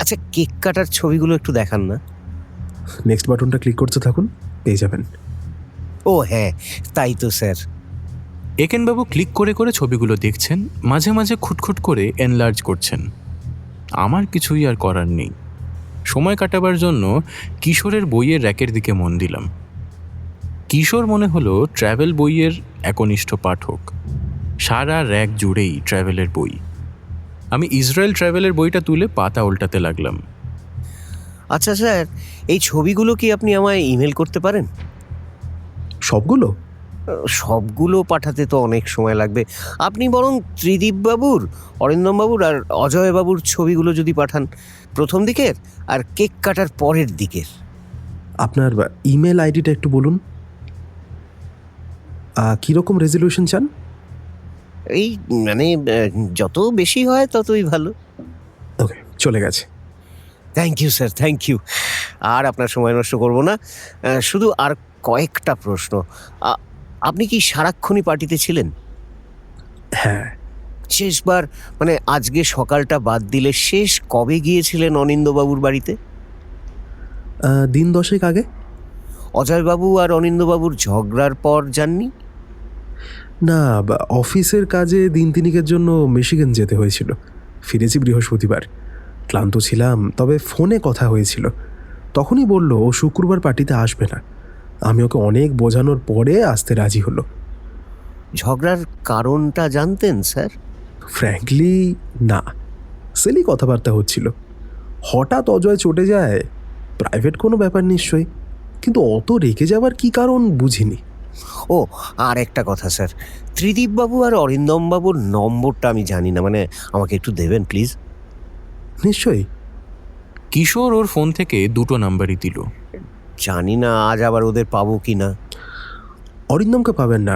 Speaker 4: আচ্ছা, কেক কাটার ছবিগুলো একটু দেখান না।
Speaker 11: নেক্সট বাটনটা ক্লিক করতে থাকুন, পেয়ে যাবেন।
Speaker 4: ও হ্যাঁ, তাই তো স্যার।
Speaker 9: একেনবাবু ক্লিক করে করে ছবিগুলো দেখছেন, মাঝে মাঝে খুটখুট করে এনলার্জ করছেন। আমার কিছুই আর করার নেই। সময় কাটাবার জন্য কিশোরের বইয়ের র্যাকের দিকে মন দিলাম। কিশোর মনে হলো ট্র্যাভেল বইয়ের একনিষ্ঠ পাঠক। সারা র্যাক জুড়েই ট্র্যাভেলের বই। আমি ইসরায়েল ট্র্যাভেলের বইটা তুলে পাতা উল্টাতে লাগলাম।
Speaker 4: আচ্ছা স্যার, এই ছবিগুলো কি আপনি আমায় ইমেল করতে পারেন?
Speaker 11: সবগুলো?
Speaker 4: সবগুলো পাঠাতে তো অনেক সময় লাগবে। আপনি বরং ত্রিদীপবাবুর, অরিন্দমবাবুর আর অজয়বাবুর ছবিগুলো যদি পাঠান, প্রথম দিকের আর কেক কাটার পরের দিকের।
Speaker 11: আপনার ইমেল আইডিটা একটু বলুন। কীরকম রেজলিউশন চান?
Speaker 4: এই মানে যত বেশি হয় ততই ভালো।
Speaker 11: ওকে, চলে গেছে।
Speaker 4: Thank you sir, thank you. আর আপনার সময় নষ্ট করব না, শুধু আর কয়েকটা প্রশ্ন। আপনি কি সারাক্ষণই পার্টিতে ছিলেন?
Speaker 11: হ্যাঁ।
Speaker 4: শেষবার মানে আজকে সকালটা বাদ দিলে শেষ কবে গিয়েছিলেন অনিন্দবাবুর বাড়িতে?
Speaker 11: দিন 10 আগে।
Speaker 4: অজয়বাবু আর অনিন্দবাবুর ঝগড়ার পর যাননি?
Speaker 11: না, অফিসের কাজে দিন 3 জন্য মিশিগান যেতে হয়েছিল। ফিরেছি বৃহস্পতিবার। ক্লান্ত ছিলাম, তবে ফোনে কথা হয়েছিল। তখনই বলল ও শুক্রবার পার্টিতে আসবে না। আমি ওকে অনেক বোঝানোর পরে আসতে রাজি হলো।
Speaker 4: ঝগড়ার কারণটা জানতেন স্যার?
Speaker 11: ফ্র্যাঙ্কলি না, সেলি কথাবার্তা হচ্ছিল। হঠাৎ অজয় চটে যায়, প্রাইভেট কোনো ব্যাপার নিশ্চয়ই, কিন্তু অত রেগে যাবার কি কারণ বুঝিনি।
Speaker 4: ও, আর একটা কথা স্যার, ত্রিদীপবাবু আর অরিন্দমবাবুর নম্বরটা আমি জানি না, মানে আমাকে একটু দেবেন প্লিজ?
Speaker 11: নিশ্চয়ই।
Speaker 9: কিশোর ওর ফোন থেকে 2 নাম্বারই দিল।
Speaker 4: জানি না আজ আবার ওদের পাবো কি না।
Speaker 11: অরিন্দমকে পাবেন না,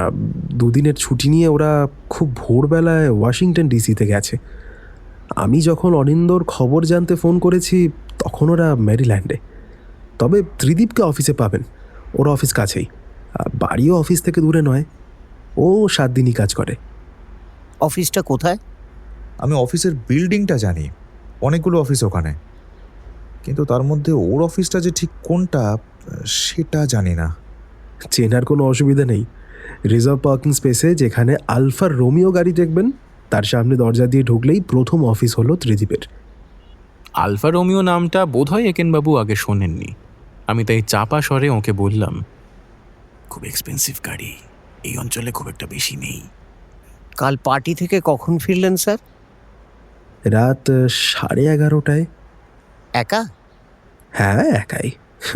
Speaker 11: 2 দিনের ছুটি নিয়ে ওরা খুব ভোরবেলায় ওয়াশিংটন ডিসিতে গেছে। আমি যখন অরিন্দর খবর জানতে ফোন করেছি তখন ওরা মেরিল্যান্ডে। তবে ত্রিদীপকে অফিসে পাবেন, ওর অফিস কাছেই, বাড়িও অফিস থেকে দূরে নয়। ও 7 দিনই কাজ করে।
Speaker 4: অফিসটা কোথায়?
Speaker 5: আমি অফিসের বিল্ডিংটা জানি, অনেকগুলো অফিস ওখানে, কিন্তু তার মধ্যে ওর অফিসটা যে ঠিক কোনটা সেটা জানি না।
Speaker 11: চেনার কোনো অসুবিধা নেই। রিজার্ভ পার্কিং স্পেসে যেখানে আলফা রোমিও গাড়ি দেখবেন তার সামনে দরজা দিয়ে ঢুকলেই প্রথম অফিস হলো ত্রিদীপের।
Speaker 9: আলফা রোমিও নামটা বোধহয় একেনবাবু আগে শোনেননি। আমি তাই চাপা স্বরে ওকে বললাম, খুব এক্সপেন্সিভ গাড়ি, এই অঞ্চলে খুব একটা বেশি নেই।
Speaker 4: কাল পার্টি থেকে কখন ফিরলেন স্যার?
Speaker 11: রাত 11:30টায়।
Speaker 4: একা?
Speaker 11: হ্যাঁ, একাই।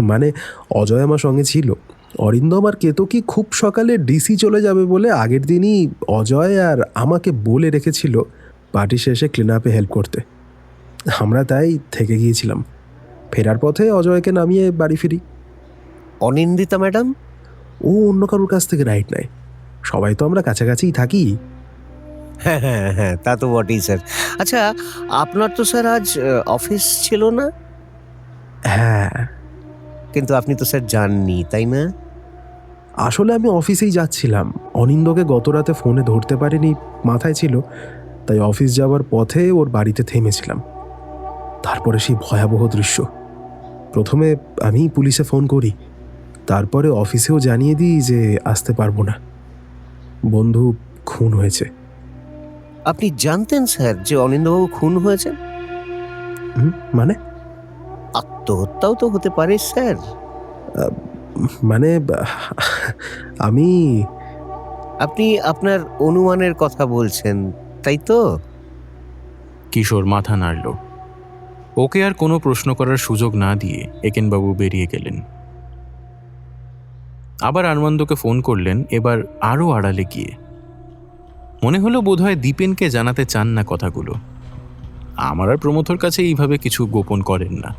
Speaker 11: মানে অজয় আমার সঙ্গে ছিল। অরিন্দম আর কেতকী খুব সকালে ডিসি চলে যাবে বলে আগের দিনই অজয় আর আমাকে বলে রেখেছিল পার্টি শেষে ক্লিন আপে হেল্প করতে। আমরা তাই থেকে গিয়েছিলাম। ফেরার পথে অজয়কে নামিয়ে বাড়ি ফিরি।
Speaker 4: অনিন্দিতা ম্যাডাম?
Speaker 11: ও অন্য কারোর কাছ থেকে রাইড নেয়। সবাই তো আমরা কাছাকাছিই থাকি।
Speaker 4: হ্যাঁ হ্যাঁ হ্যাঁ, তা তো বটেই স্যার। আচ্ছা, আপনার তো স্যার আজ অফিস ছিল না?
Speaker 11: হ্যাঁ,
Speaker 4: কিন্তু আপনি তো স্যার যাননি, তাই না?
Speaker 11: আসলে আমি অফিসেই যাচ্ছিলাম। অনিন্দকে গত রাতে ফোনে ধরতে পারিনি, মাথায় ছিল, তাই অফিস যাওয়ার পথে ওর বাড়িতে থেমেছিলাম। তারপরে সেই ভয়াবহ দৃশ্য। প্রথমে আমি পুলিশে ফোন করি, তারপরে অফিসেও জানিয়ে দিই যে আসতে পারবো না। বন্ধু খুন হয়েছে।
Speaker 4: আপনি জানতেন স্যার যে অনিন্দবাবু খুন হয়েছে?
Speaker 11: মানে?
Speaker 4: আত্মহত্যাও তো হতে পারে স্যার।
Speaker 11: মানে আমি...
Speaker 4: আপনি আপনার অনুমানের কথা বলছেন, তাই তো?
Speaker 9: কিশোর মাথা নাড়ল। ওকে আর কোনো প্রশ্ন করার সুযোগ না দিয়ে একেনবাবু বেরিয়ে গেলেন। আবার আরমান্দকে ফোন করলেন, এবার আরও আড়ালে গিয়ে। মনে হলো বোধহয় দীপেনকে জানাতে চান না কথাগুলো। আমার আর প্রমথর কাছে এইভাবে কিছু গোপন করেন না।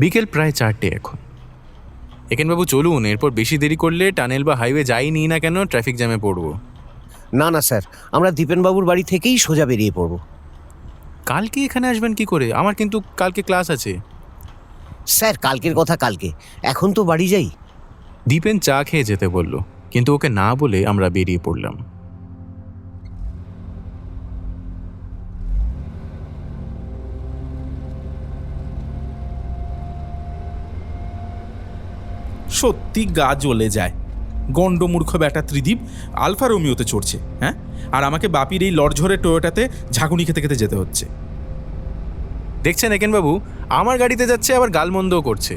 Speaker 9: বিকেল প্রায় 4টে এখন। একেনবাবু চলুন, এরপর বেশি দেরি করলে টানেল বা হাইওয়ে যাইনি না কেন ট্রাফিক জ্যামে পড়বো।
Speaker 4: না না স্যার, আমরা দীপেনবাবুর বাড়ি থেকেই সোজা বেরিয়ে পড়ব।
Speaker 9: কালকে এখানে আসবেন কি করে? আমার কিন্তু কালকে ক্লাস আছে।
Speaker 4: স্যার, কালকের কথা কালকে, এখন তো বাড়ি যাই।
Speaker 9: দীপেন চা খেয়ে যেতে বলল, কিন্তু ওকে না বলে আমরা বেরিয়ে পড়লাম।
Speaker 12: সত্যি গা জ্বলে যায়। গণ্ডমূর্খ ব্যাটা ত্রিদীপ আলফা রোমিওতে চড়ছে, হ্যাঁ, আর আমাকে বাপির এই লড়ঝড়ে টয়োটাতে ঝাঁকুনি খেতে খেতে যেতে হচ্ছে।
Speaker 9: দেখছেন একেনবাবু, আমার গাড়িতে যাচ্ছে আবার গালমন্দও করছে।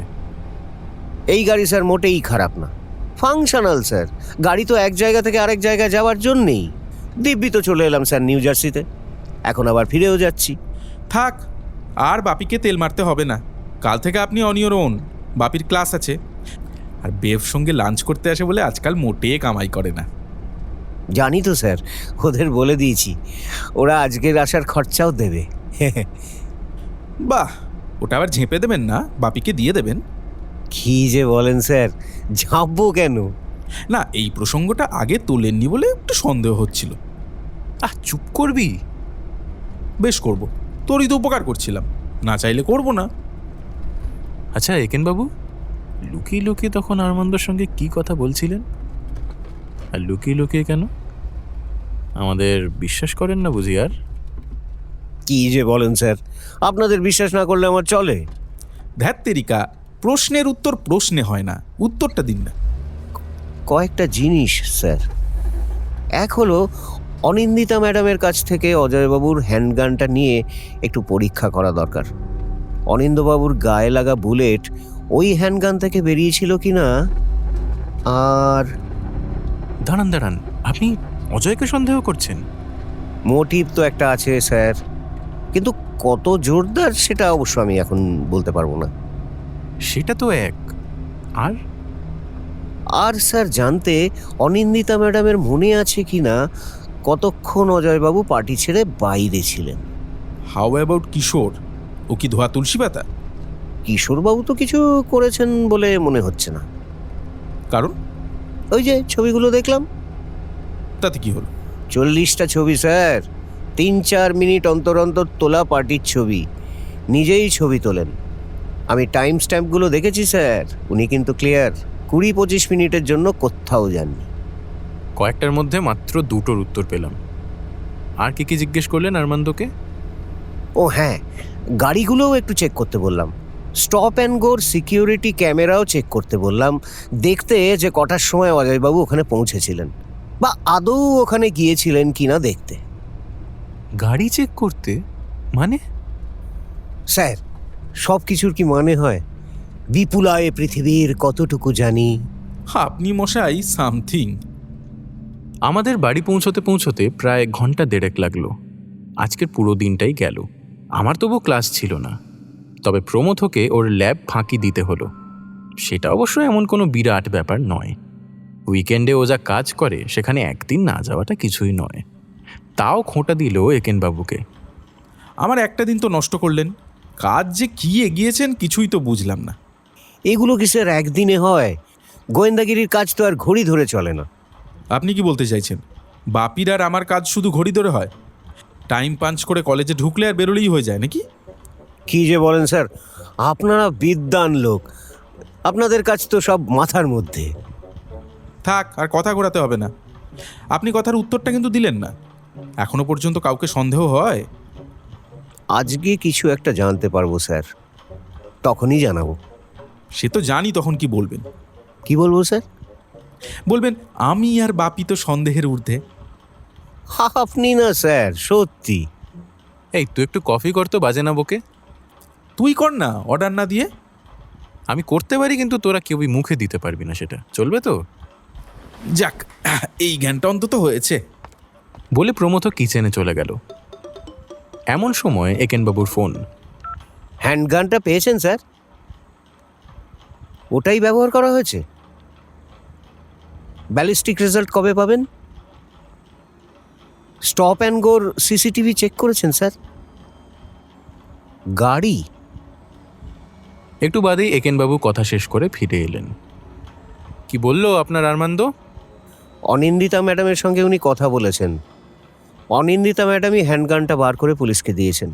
Speaker 4: এই গাড়ি স্যার মোটেই খারাপ না, ফাংশনাল স্যার। গাড়ি তো এক জায়গা থেকে আরেক জায়গায় যাওয়ার জন্যেই। দিব্যি তো চলে এলাম স্যার নিউ জার্সিতে, এখন আবার ফিরেও যাচ্ছি।
Speaker 12: থাক, আর বাপিকে তেল মারতে হবে না। কাল থেকে আপনি অন ইওর ওন। বাপির ক্লাস আছে। আর বেফ সঙ্গে লাঞ্চ করতে আসে বলে আজকাল মোটে কামাই করে না।
Speaker 4: জানি তো স্যার, ওদের বলে দিয়েছি, ওরা আজকের আসার খরচাও দেবে।
Speaker 12: বাহ, ওটা আবার ঝেঁপে দেবেন না, বাপিকে দিয়ে দেবেন।
Speaker 4: কি যে বলেন স্যার, ঝাঁপবো কেন?
Speaker 12: না, এই প্রসঙ্গটা আগে তোলেননি বলে একটু সন্দেহ হচ্ছিল।
Speaker 9: চুপ করবি।
Speaker 12: বেশ করব, তোরই তো উপকার করছিলাম, না চাইলে করব না।
Speaker 9: আচ্ছা একেনবাবু, লুকিয়ে লুকিয়ে তখন আরমান্দর সঙ্গে কি কথা বলছিলেন? আর লুকিয়ে লুকিয়ে কেন? আমাদের বিশ্বাস করেন না বুঝি আর?
Speaker 4: কি যে বলেন স্যার, আপনাদের বিশ্বাস না করলে আমার চলে?
Speaker 12: ধ্যাত্তেরিকা, প্রশ্নের উত্তর প্রশ্নে হয় না, উত্তরটা দিন না।
Speaker 4: কয়েকটা জিনিস স্যার। এক হলো, অনিন্দিতা ম্যাডামের কাছ থেকে অজয়বাবুর হ্যান্ডগানটা নিয়ে একটু পরীক্ষা করা দরকার। অনিন্দবাবুর গায়ে লাগা বুলেট ওই হ্যান্ডগান থেকে বেরিয়েছিল কিনা। আর
Speaker 9: দাঁড়ান দাঁড়ান, আপনি অজয়কে সন্দেহ করছেন?
Speaker 4: মোটিভ তো একটা আছে স্যার, কিন্তু কত জোরদার সেটা অবশ্য আমি এখন বলতে পারবো না।
Speaker 9: সেটা তো এক। আর
Speaker 4: আর স্যার, জানতে অনিন্দিতা ম্যাডামের মনে আছে কিনা কতক্ষণ অজয়বাবু পার্টি ছেড়ে বাইরে ছিলেন।
Speaker 12: হাউ অ্যাবাউট কিশোর? ও কি ধোয়া তুলসী পাতা?
Speaker 4: কিশোরবাবু তো কিছু করেছেন বলে মনে হচ্ছে না।
Speaker 12: কারণ?
Speaker 4: ওই যে ছবিগুলো দেখলাম।
Speaker 12: তাতে কি হলো?
Speaker 4: 40টা ছবি স্যার, 3-4 মিনিট অন্তর অন্তর তোলা পার্টির ছবি। নিজেই ছবি তোলেন। আমি টাইম স্ট্যাম্পগুলো দেখেছি স্যার, উনি কিন্তু ক্লিয়ার 20-25 মিনিটের জন্য কোথাও যাননি।
Speaker 9: কয়েকটার মধ্যে মাত্র দুটোর উত্তর পেলাম। আর কি কি জিজ্ঞেস করলেন আরমান্দকে?
Speaker 4: ও হ্যাঁ, গাড়িগুলোও একটু চেক করতে বললাম। স্টপ অ্যান্ড গোর সিকিউরিটি ক্যামেরাও চেক করতে বললাম, দেখতে যে কটার সময় অজয়বাবু ওখানে পৌঁছেছিলেন বা আদৌ ওখানে গিয়েছিলেন কিনা দেখতে।
Speaker 9: গাড়ি চেক করতে মানে?
Speaker 4: স্যার, সব কিছুর কি মানে হয়? বিপুলায় পৃথিবীর কতটুকু জানি।
Speaker 12: আপনি মশাই সামথিং।
Speaker 9: আমাদের বাড়ি পৌঁছতে পৌঁছতে প্রায় ঘন্টা দেড়েক লাগলো। আজকের পুরো দিনটাই গেল। আমার তবু ক্লাস ছিল না, তবে প্রমথকে ওর ল্যাব ফাঁকি দিতে হলো। সেটা অবশ্য এমন কোনো বিরাট ব্যাপার নয়। উইকেন্ডে ও যা কাজ করে সেখানে একদিন না যাওয়াটা কিছুই নয়। তাও খোঁটা দিল একেনবাবুকে।
Speaker 12: আমার একটা দিন তো নষ্ট করলেন। কাজ যে কি এগিয়েছেন কিছুই তো বুঝলাম না।
Speaker 4: এগুলো কি স্যার একদিনে হয়? গোয়েন্দাগিরির কাজ তো আর ঘড়ি ধরে চলে না।
Speaker 12: আপনি কি বলতে চাইছেন বাপির আর আমার কাজ শুধু ঘড়ি ধরে হয়? টাইম পাঞ্চ করে কলেজে ঢুকলে আর বেরোলেই হয়ে যায় নাকি?
Speaker 4: কি যে বলেন স্যার, আপনারা বিদ্বান লোক, আপনাদের কাজ তো সব মাথার মধ্যে।
Speaker 12: থাক, আর কথা ঘোরাতে হবে না। আপনি কথার উত্তরটা কিন্তু দিলেন না। এখনো পর্যন্ত কাউকে সন্দেহ হয়?
Speaker 4: আজকে কিছু একটা জানতে পারবো স্যার, তখনই জানাবো।
Speaker 12: সে তো জানি, তখন কি বলবেন?
Speaker 4: কি বলবো স্যার?
Speaker 12: বলবেন আমি আর বাপি তো সন্দেহের ঊর্ধ্বে।
Speaker 4: আপনি না স্যার, সত্যি।
Speaker 9: এই তুই একটু কফি কর তো, বাজে না বকে।
Speaker 12: তুই কর না, অর্ডার না দিয়ে।
Speaker 9: আমি করতে পারি, কিন্তু তোরা কেউই মুখে দিতে পারবি না, সেটা চলবে তো?
Speaker 12: যাক, এই জ্ঞানটা অন্তত হয়েছে।
Speaker 9: বলে প্রমথ কিচেনে চলে গেল। এমন সময় একেনবাবুর ফোন।
Speaker 4: হ্যান্ডগানটা পেয়েছেন স্যার? ওটাই ব্যবহার করা হয়েছে? ব্যালিস্টিক রেজাল্ট কবে পাবেন? স্টপ অ্যান্ড গোর সিসিটিভি চেক করেছেন স্যার? গাড়ি?
Speaker 9: একটু বাদেই একেনবাবু কথা শেষ করে ফিরে এলেন। কি বললো আপনার আরমান্দ?
Speaker 4: অনিন্দিতা ম্যাডামের সঙ্গে উনি কথা বলেছেন। অনিন্দিতা ম্যাডামই হ্যান্ডগানটা বার করে পুলিশকে দিয়েছেন।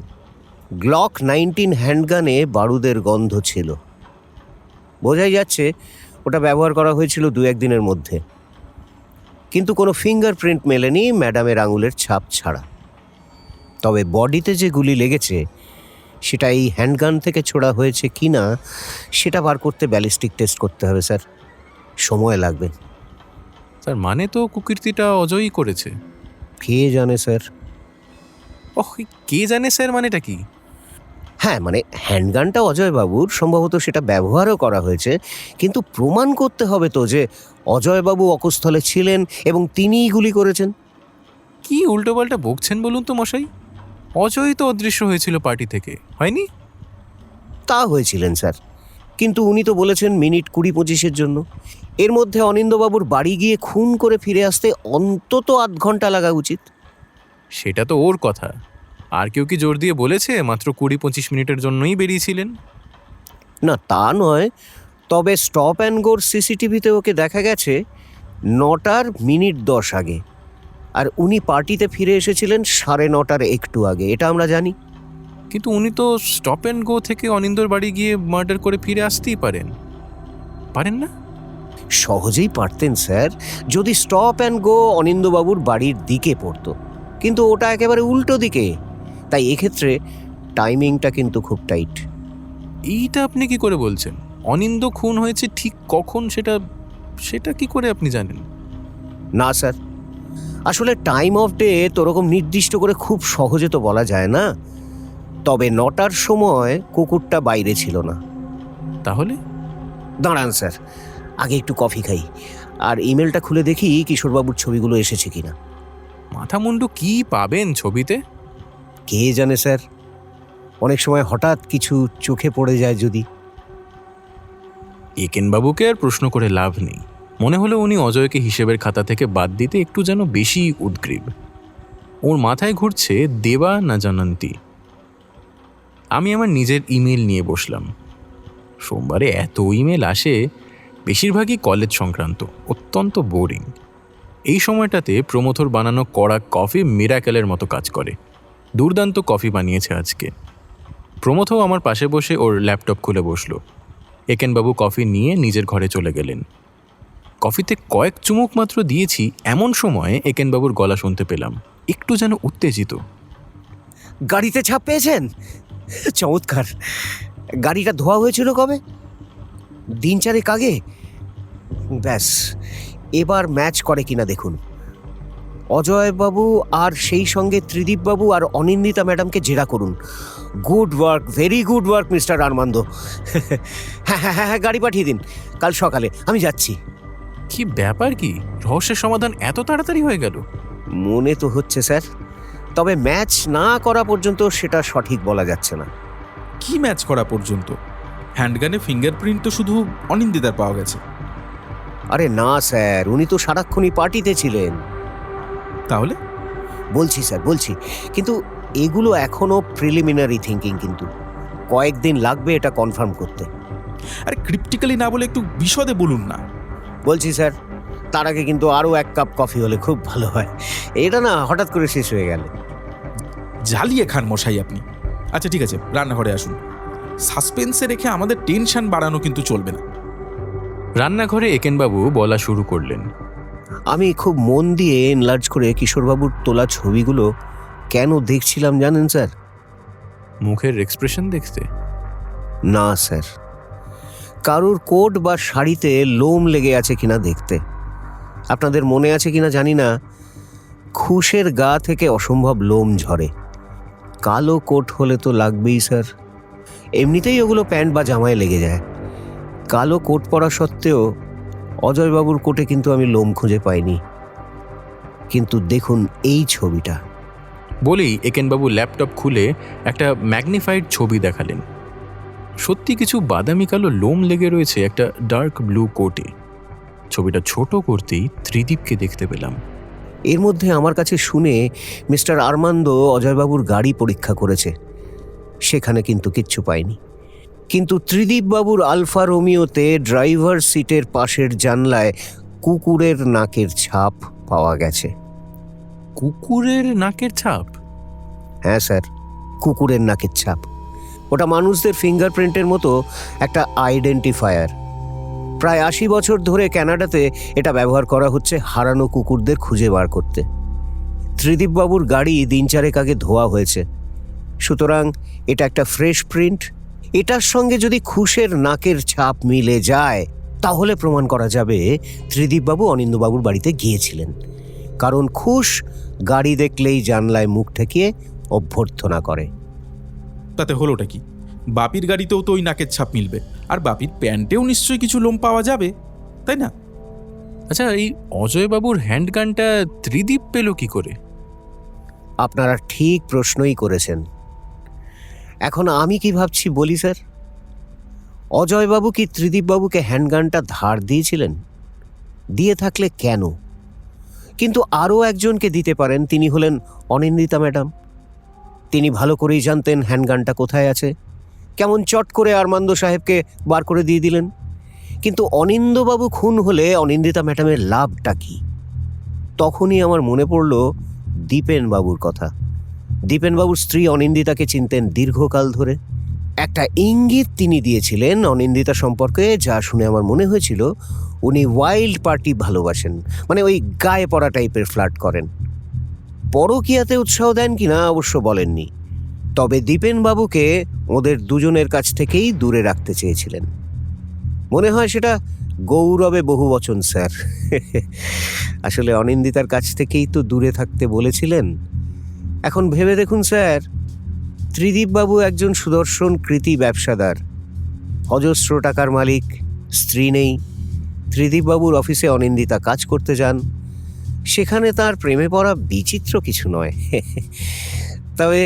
Speaker 4: গ্লক 19 হ্যান্ডগানে বারুদের গন্ধ ছিল। বোঝাই যাচ্ছে ওটা ব্যবহার করা হয়েছিল 2-1 দিনের মধ্যে। কিন্তু কোনো ফিঙ্গারপ্রিন্ট মেলেনি ম্যাডামের আঙুলের ছাপ ছাড়া। তবে বডিতে যে গুলি লেগেছে সেটা এই হ্যান্ডগান থেকে ছোড়া হয়েছে কি না সেটা বার করতে ব্যালিস্টিক টেস্ট করতে হবে স্যার, সময় লাগবে।
Speaker 9: স্যার, মানে তো কুকীর্তিটা অজয়ই করেছে।
Speaker 4: কে জানে স্যার?
Speaker 9: কে জানে স্যার মানেটা কি?
Speaker 4: হ্যাঁ, মানে হ্যান্ডগানটা অজয়বাবুর, সম্ভবত সেটা ব্যবহারও করা হয়েছে, কিন্তু প্রমাণ করতে হবে তো যে অজয়বাবু অকুস্থলে ছিলেন এবং তিনিই গুলি করেছেন।
Speaker 9: কি উল্টোপাল্টা বকছেন বলুন তো মশাই? অজয় তো অদৃশ্য হয়েছিল পার্টি থেকে, হয়নি?
Speaker 4: তা হয়েছিলেন স্যার, কিন্তু উনি তো বলেছেন মিনিট 20-25 জন্য। এর মধ্যে অনিন্দবাবুর বাড়ি গিয়ে খুন করে ফিরে আসতে অন্তত 8 ঘন্টা লাগা উচিত।
Speaker 9: সেটা তো ওর কথা। আর কেউ কি জোর দিয়ে বলেছে মাত্র 20-25 মিনিটের জন্যই বেরিয়েছিলেন?
Speaker 4: না, তা নয়, তবে স্টপ অ্যান্ড গোর সিসিটিভিতে ওকে দেখা গেছে 9টার মিনিট 10 আগে, আর উনি পার্টিতে ফিরে এসেছিলেন 9:30 একটু আগে, এটা আমরা জানি।
Speaker 9: কিন্তু উনি তো স্টপ অ্যান্ড গো থেকে অনিন্দর বাড়ি গিয়ে মার্ডার করে ফিরে আসতেই পারেন, পারেন না?
Speaker 4: সহজেই পারতেন স্যার, যদি স্টপ অ্যান্ড গো অনিন্দবাবুর বাড়ির দিকে পড়তো, কিন্তু ওটা একেবারে উল্টো দিকে। তাই এক্ষেত্রে টাইমিংটা কিন্তু খুব টাইট।
Speaker 9: এইটা আপনি কি করে বলছেন? অনিন্দ খুন হয়েছে ঠিক কখন সেটা কি করে আপনি জানেন?
Speaker 4: না স্যার, আসলে টাইম অফ ডে তো ওরকম নির্দিষ্ট করে খুব সহজে তো বলা যায় না। তবে 9টার সময় কুকুরটা বাইরে ছিল না।
Speaker 9: তাহলে?
Speaker 4: দাঁড়ান স্যার, আগে একটু কফি খাই, আর ইমেলটা খুলে দেখি কিশোরবাবুর ছবিগুলো এসেছে কিনা।
Speaker 9: মাথা মুন্ডু কি পাবেন ছবিতে?
Speaker 4: কে জানে স্যার, অনেক সময় হঠাৎ কিছু চোখে পড়ে যায় যদি।
Speaker 9: একেনবাবুকে আর প্রশ্ন করে লাভ নেই। মনে হলো উনি অজয়কে হিসেবের খাতা থেকে বাদ দিতে একটু যেন বেশি উদ্গ্রীব। ওর মাথায় ঘুরছে দেবা না জানন্তী। আমি আমার নিজের ইমেল নিয়ে বসলাম। সোমবারে এত ইমেল আসে, বেশিরভাগই কলেজ সংক্রান্ত, অত্যন্ত বোরিং। এই সময়টাতে প্রমথর বানানো কড়া কফি মিরাকেলের মতো কাজ করে। দুর্দান্ত কফি বানিয়েছে আজকে। প্রমথও আমার পাশে বসে ওর ল্যাপটপ খুলে বসলো। একেনবাবু কফি নিয়ে নিজের ঘরে চলে গেলেন। কফিতে কয়েক চুমুক মাত্র দিয়েছি, এমন সময় একেনবাবুর গলা শুনতে পেলাম, একটু যেন উত্তেজিত।
Speaker 4: গাড়িতে ছাপ পেয়েছেন? চমৎকার। গাড়িটা ধোয়া হয়েছিল কবে? 3-4 আগে। ব্যাস, এবার ম্যাচ করে কিনা দেখুন। অজয়বাবু আর সেই সঙ্গে ত্রিদীপবাবু আর অনিন্দিতা ম্যাডামকে জেরা করুন। Good work, very good work mister Armand. হ্যাঁ হ্যাঁ হ্যাঁ, গাড়ি পাঠিয়ে দিন কাল সকালে, আমি যাচ্ছি।
Speaker 9: কি ব্যাপার? কি রহস্যের সমাধান এত তাড়াতাড়ি হয়ে গেল?
Speaker 4: মনে তো হচ্ছে স্যার, তবে ম্যাচ না করা পর্যন্ত সেটা সঠিক বলা যাচ্ছে না।
Speaker 12: কি ম্যাচ করা পর্যন্ত? হ্যান্ডগানে ফিঙ্গারপ্রিন্ট তো শুধু অনিন্দিতার পাওয়া গেছে।
Speaker 4: আরে না স্যার, উনি তো সারাক্ষণই পার্টিতে ছিলেন।
Speaker 12: তাহলে?
Speaker 4: বলছি স্যার, বলছি, কিন্তু এগুলো এখনো প্রিলিমিনারি থিঙ্কিং, কিন্তু কয়েকদিন লাগবে এটা কনফার্ম করতে।
Speaker 12: আরে ক্রিপ্টিক্যালি না বলে একটু বিশদে বলুন না।
Speaker 4: বলছি স্যার, তার আগে কিন্তু আরও 1 কাপ কফি হলে খুব ভালো হয়। এটা না হঠাৎ করে শেষ হয়ে গেল।
Speaker 12: জ্বালিয়ে খান মশাই আপনি। আচ্ছা ঠিক আছে, রান্নাঘরে আসুন। সাসপেন্সে রেখে আমাদের টেনশন বাড়ানো কিন্তু চলবে না।
Speaker 9: রান্নাঘরে একেনবাবু বলা শুরু করলেন।
Speaker 4: আমি খুব মন দিয়ে এনলার্জ করে কিশোরবাবুর তোলা ছবিগুলো কেন দেখছিলাম জানেন স্যার?
Speaker 9: মুখের এক্সপ্রেশন দেখতে?
Speaker 4: না স্যার, কারুর কোট বা শাড়িতে লোম লেগে আছে কিনা দেখতে। আপনাদের মনে আছে কিনা জানি না, খুশের গা থেকে অসম্ভব লোম ঝরে। কালো কোট হলে তো লাগবেই স্যার, এমনিতেই ওগুলো প্যান্ট বা জামায় লেগে যায়। কালো কোট পরা সত্ত্বেও অজয়বাবুর কোটে কিন্তু আমি লোম খুঁজে পাইনি। কিন্তু দেখুন এই ছবিটা।
Speaker 9: বলেই একেনবাবু ল্যাপটপ খুলে একটা ম্যাগনিফাইড ছবি দেখালেন। সত্যি কিছু বাদামি কালো লোম লেগে রয়েছে একটা ডার্ক ব্লু কোটে। ছবিটা ছোট করতেই ত্রিদীপকে দেখতে পেলাম।
Speaker 4: এর মধ্যে আমার কাছে শুনে মিস্টার আরমান্দ অজয়বাবুর গাড়ি পরীক্ষা করেছে, সেখানে কিন্তু কিচ্ছু পায়নি। কিন্তু ত্রিদীপবাবুর আলফা রোমিওতে ড্রাইভার সিটের পাশের জানলায় কুকুরের নাকের ছাপ পাওয়া গেছে।
Speaker 9: কুকুরের নাকের ছাপ?
Speaker 4: হ্যাঁ স্যার, কুকুরের নাকের ছাপ। ওটা মানুষদের ফিঙ্গারপ্রিন্টের মতো একটা আইডেন্টিফায়ার। প্রায় 80 বছর ধরে কানাডাতে এটা ব্যবহার করা হচ্ছে হারানো কুকুরদের খুঁজে বার করতে। ত্রিদীপবাবুর গাড়ি 3-4 আগে ধোয়া হয়েছে, সুতরাং এটা একটা ফ্রেশ প্রিন্ট। এটার সঙ্গে যদি খুশের নাকের ছাপ মিলে যায় তাহলে প্রমাণ করা যাবে ত্রিদীপবাবু অনিন্দবাবুর বাড়িতে গিয়েছিলেন, কারণ খুশ গাড়ি দেখলেই জানলায় মুখ ঠেকিয়ে অভ্যর্থনা করে।
Speaker 12: তাতে হলোটা কি? বাপির গাড়িতেও তো ওই নাকের ছাপ মিলবে, আর বাপির প্যান্টেও নিশ্চয়ই কিছু লোম পাওয়া যাবে, তাই না?
Speaker 9: আচ্ছা, এই অজয়বাবুর হ্যান্ডগানটা ত্রিদীপ পেল কি করে?
Speaker 4: আপনারা ঠিক প্রশ্নই করেছেন। এখন আমি কি ভাবছি বলি স্যার। অজয়বাবু কি ত্রিদীপবাবুকে হ্যান্ডগানটা ধার দিয়েছিলেন? দিয়ে থাকলে কেন? কিন্তু আরও একজনকে দিতে পারেন, তিনি হলেন অনিন্দিতা ম্যাডাম। তিনি ভালো করেই জানতেন হ্যান্ডগানটা কোথায় আছে। কেমন চট করে আরমান্দ সাহেবকে বার করে দিয়ে দিলেন। কিন্তু অনিন্দবাবু খুন হলে অনিন্দিতা ম্যাডামের লাভটা কি? তখনই আমার মনে পড়ল দীপেনবাবুর কথা। দীপেনবাবুর স্ত্রী অনিন্দিতাকে চিনতেন দীর্ঘকাল ধরে। একটা ইঙ্গিত তিনি দিয়েছিলেন অনিন্দিতা সম্পর্কে, যা শুনে আমার মনে হয়েছিল উনি ওয়াইল্ড পার্টি ভালোবাসেন, মানে ওই গায়ে পড়া টাইপের ফ্লার্ট করেন। পরকীয়াতে উৎসাহ দেন কিনা অবশ্য বলেননি, তবে দীপেনবাবুকে ওদের দুজনের কাছ থেকেই দূরে রাখতে চেয়েছিলেন। মনে হয় সেটা গৌরবে বহুবচন, স্যার। আসলে অনিন্দিতার কাছ থেকেই তো দূরে থাকতে বলেছিলেন। এখন ভেবে দেখুন স্যার, ত্রিদীপবাবু একজন সুদর্শন কৃতি ব্যবসাদার, অজস্র টাকার মালিক, স্ত্রী নেই। ত্রিদীপবাবুর অফিসে অনিন্দিতা কাজ করতে যান, সেখানে তার প্রেমে পড়া বিচিত্র কিছু নয়। তবে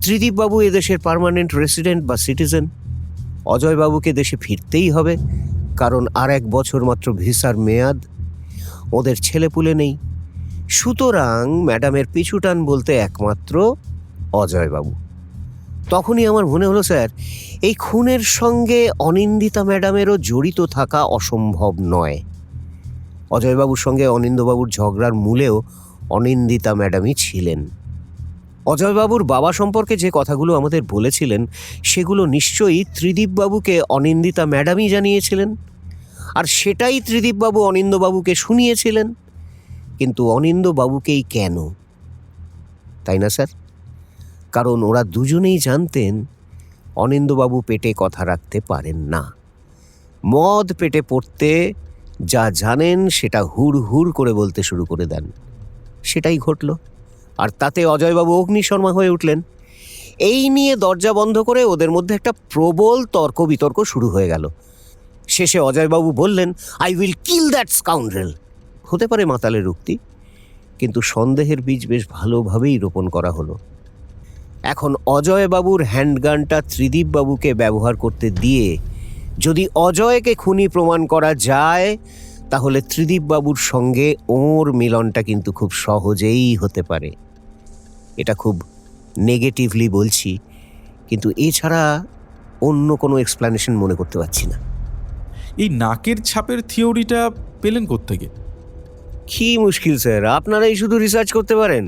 Speaker 4: ত্রিদীপবাবু এদেশের পার্মানেন্ট রেসিডেন্ট বা সিটিজেন। অজয়বাবুকে দেশে ফিরতেই হবে, কারণ আর 1 বছর মাত্র ভিসার মেয়াদ। ওদের ছেলেপুলে নেই। সুতরাং ম্যাডামের পিছুটান বলতে একমাত্র অজয়বাবু। তখনই আমার মনে হলো স্যার, এই খুনের সঙ্গে অনিন্দিতা ম্যাডামেরও জড়িত থাকা অসম্ভব নয়। অজয়বাবুর সঙ্গে অনিন্দবাবুর ঝগড়ার মূলেও অনিন্দিতা ম্যাডামই ছিলেন। অজয়বাবুর বাবা সম্পর্কে যে কথাগুলো আমাদের বলেছিলেন, সেগুলো নিশ্চয়ই ত্রিদীপবাবুকে অনিন্দিতা ম্যাডামই জানিয়েছিলেন, আর সেটাই ত্রিদীপবাবু অনিন্দবাবুকে শুনিয়েছিলেন। কিন্তু অনিন্দবাবুকেই কেন? তাই না স্যার? কারণ ওরা দুজনেই জানতেন অনিন্দবাবু পেটে কথা রাখতে পারেন না। মদ পেটে পড়তে যা জানেন সেটা হুড় হুড় করে বলতে শুরু করে দেন। সেটাই ঘটল, আর তাতে অজয়বাবু অগ্নিশর্মা হয়ে উঠলেন। এই নিয়ে দরজা বন্ধ করে ওদের মধ্যে একটা প্রবল তর্ক বিতর্ক শুরু হয়ে গেল। শেষে অজয়বাবু বললেন, I will kill that scoundrel. হতে পারে মাতালের উক্তি, কিন্তু সন্দেহের বীজ বেশ ভালোভাবেই রোপণ করা হলো। এখন অজয়বাবুর হ্যান্ডগানটা ত্রিদীপবাবুকে ব্যবহার করতে দিয়ে যদি অজয়কে খুনি প্রমাণ করা যায়, তাহলে ত্রিদীপবাবুর সঙ্গে ওর মিলনটা কিন্তু খুব সহজেই হতে পারে। এটা খুব নেগেটিভলি বলছি, কিন্তু এছাড়া অন্য কোনো এক্সপ্লানেশন মনে করতে পারছি না।
Speaker 12: এই নাকের ছাপের থিওরিটা পেলেন কোত্থেকে?
Speaker 4: কি মুশকিল স্যার, আপনারাই শুধু রিসার্চ করতে পারেন।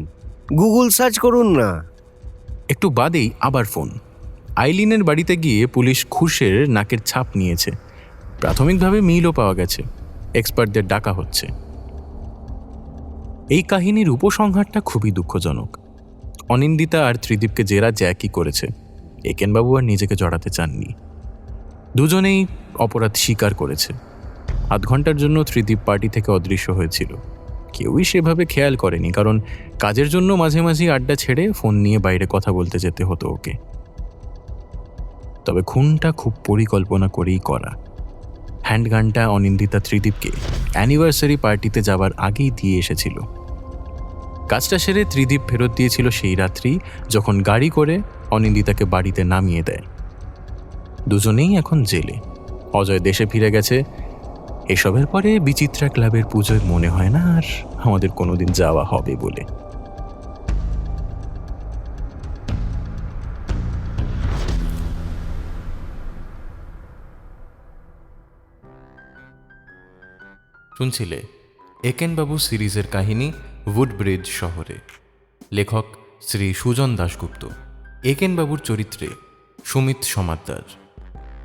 Speaker 4: গুগল সার্চ করুন না।
Speaker 9: একটু বাদেই আবার ফোন। আইলিনের বাড়িতে গিয়ে পুলিশ খুশের নাকের ছাপ নিয়েছে। প্রাথমিকভাবে মিলও পাওয়া গেছে। এক্সপার্টদের ডাকা হচ্ছে। এই কাহিনীর উপসংহারটা খুবই দুঃখজনক। অনিন্দিতা আর ত্রিদীপকে জেরা জ্যাকই করেছে। একেনবাবু আর নিজেকে জড়াতে চাননি। দুজনেই অপরাধ স্বীকার করেছে। 8 ঘন্টার জন্য ত্রিদীপ পার্টি থেকে অদৃশ্য হয়েছিল। কেউই সেভাবে খেয়াল করেনি, কারণ কাজের জন্য মাঝে মাঝে আড্ডা ছেড়ে ফোন নিয়ে বাইরে কথা বলতে যেতে হতো ওকে। তবে খুনটা খুব পরিকল্পনা করেই করা। হ্যান্ডগানটা অনিন্দিতা ত্রিদীপকে অ্যানিভার্সারি পার্টিতে যাবার আগেই দিয়ে এসেছিল। কাজটা সেরে ত্রিদীপ ফেরত দিয়েছিল সেই রাত্রি, যখন গাড়ি করে অনিন্দিতাকে বাড়িতে নামিয়ে দেয়। দুজনেই এখন জেলে। অজয় দেশে ফিরে গেছে। এসবের পরে বিচিত্রা ক্লাবের পুজোয় মনে হয় না আর আমাদের কোনোদিন যাওয়া হবে বলে।
Speaker 1: শুনছিলে একেনবাবু সিরিজের কাহিনী উডব্রিজ শহরে। লেখক শ্রী সুজন দাশগুপ্ত। একেনবাবুর চরিত্রে সুমিত সমাদ্দার,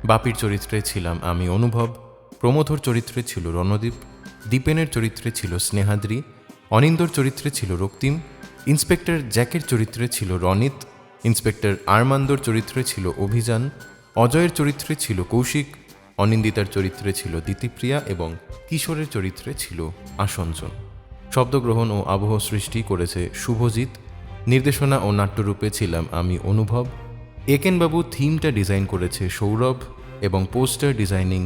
Speaker 1: বাপির চরিত্রে ছিলাম আমি অনুভব, প্রমথর চরিত্রে ছিল রণদীপ, দীপেনের চরিত্রে ছিল স্নেহাদ্রি, অনিন্দর চরিত্রে ছিল রক্তিম, ইন্সপেক্টর জ্যাকের চরিত্রে ছিল রনিত, ইন্সপেক্টর আরমান্দর চরিত্রে ছিল অভিযান, অজয়ের চরিত্রে ছিল কৌশিক, অনিন্দিতার চরিত্রে ছিল দিতিপ্রিয়া এবং কিশোরের চরিত্রে ছিল আসঞ্জন। শব্দগ্রহণ ও আবহ সৃষ্টি করেছে শুভজিৎ। নির্দেশনা ও নাট্যরূপে ছিলাম আমি অনুভব। একেনবাবু থিমটা ডিজাইন করেছে সৌরভ এবং পোস্টার ডিজাইনিং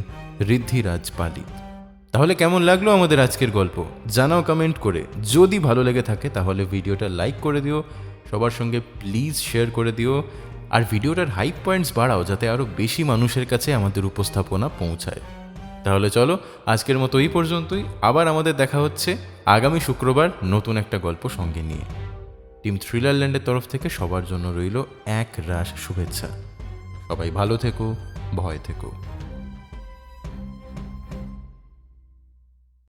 Speaker 1: ঋদ্ধিরাজ পালি। তাহলে কেমন লাগলো আমাদের আজকের গল্প জানাও কমেন্ট করে। যদি ভালো লেগে থাকে তাহলে ভিডিওটা লাইক করে দিও, সবার সঙ্গে প্লিজ শেয়ার করে দিও, আর ভিডিওটার হাইপ পয়েন্টস বাড়াও যাতে আরও বেশি মানুষের কাছে আমাদের উপস্থাপনা পৌঁছায়। তাহলে চলো আজকের মতো এই পর্যন্তই। আবার আমাদের দেখা হচ্ছে আগামী শুক্রবার নতুন একটা গল্প সঙ্গে নিয়ে। টিম থ্রিলার ল্যান্ডের তরফ থেকে সবার জন্য রইল এক রাশ শুভেচ্ছা। সবাই ভালো থেকো, ভয় থেকো।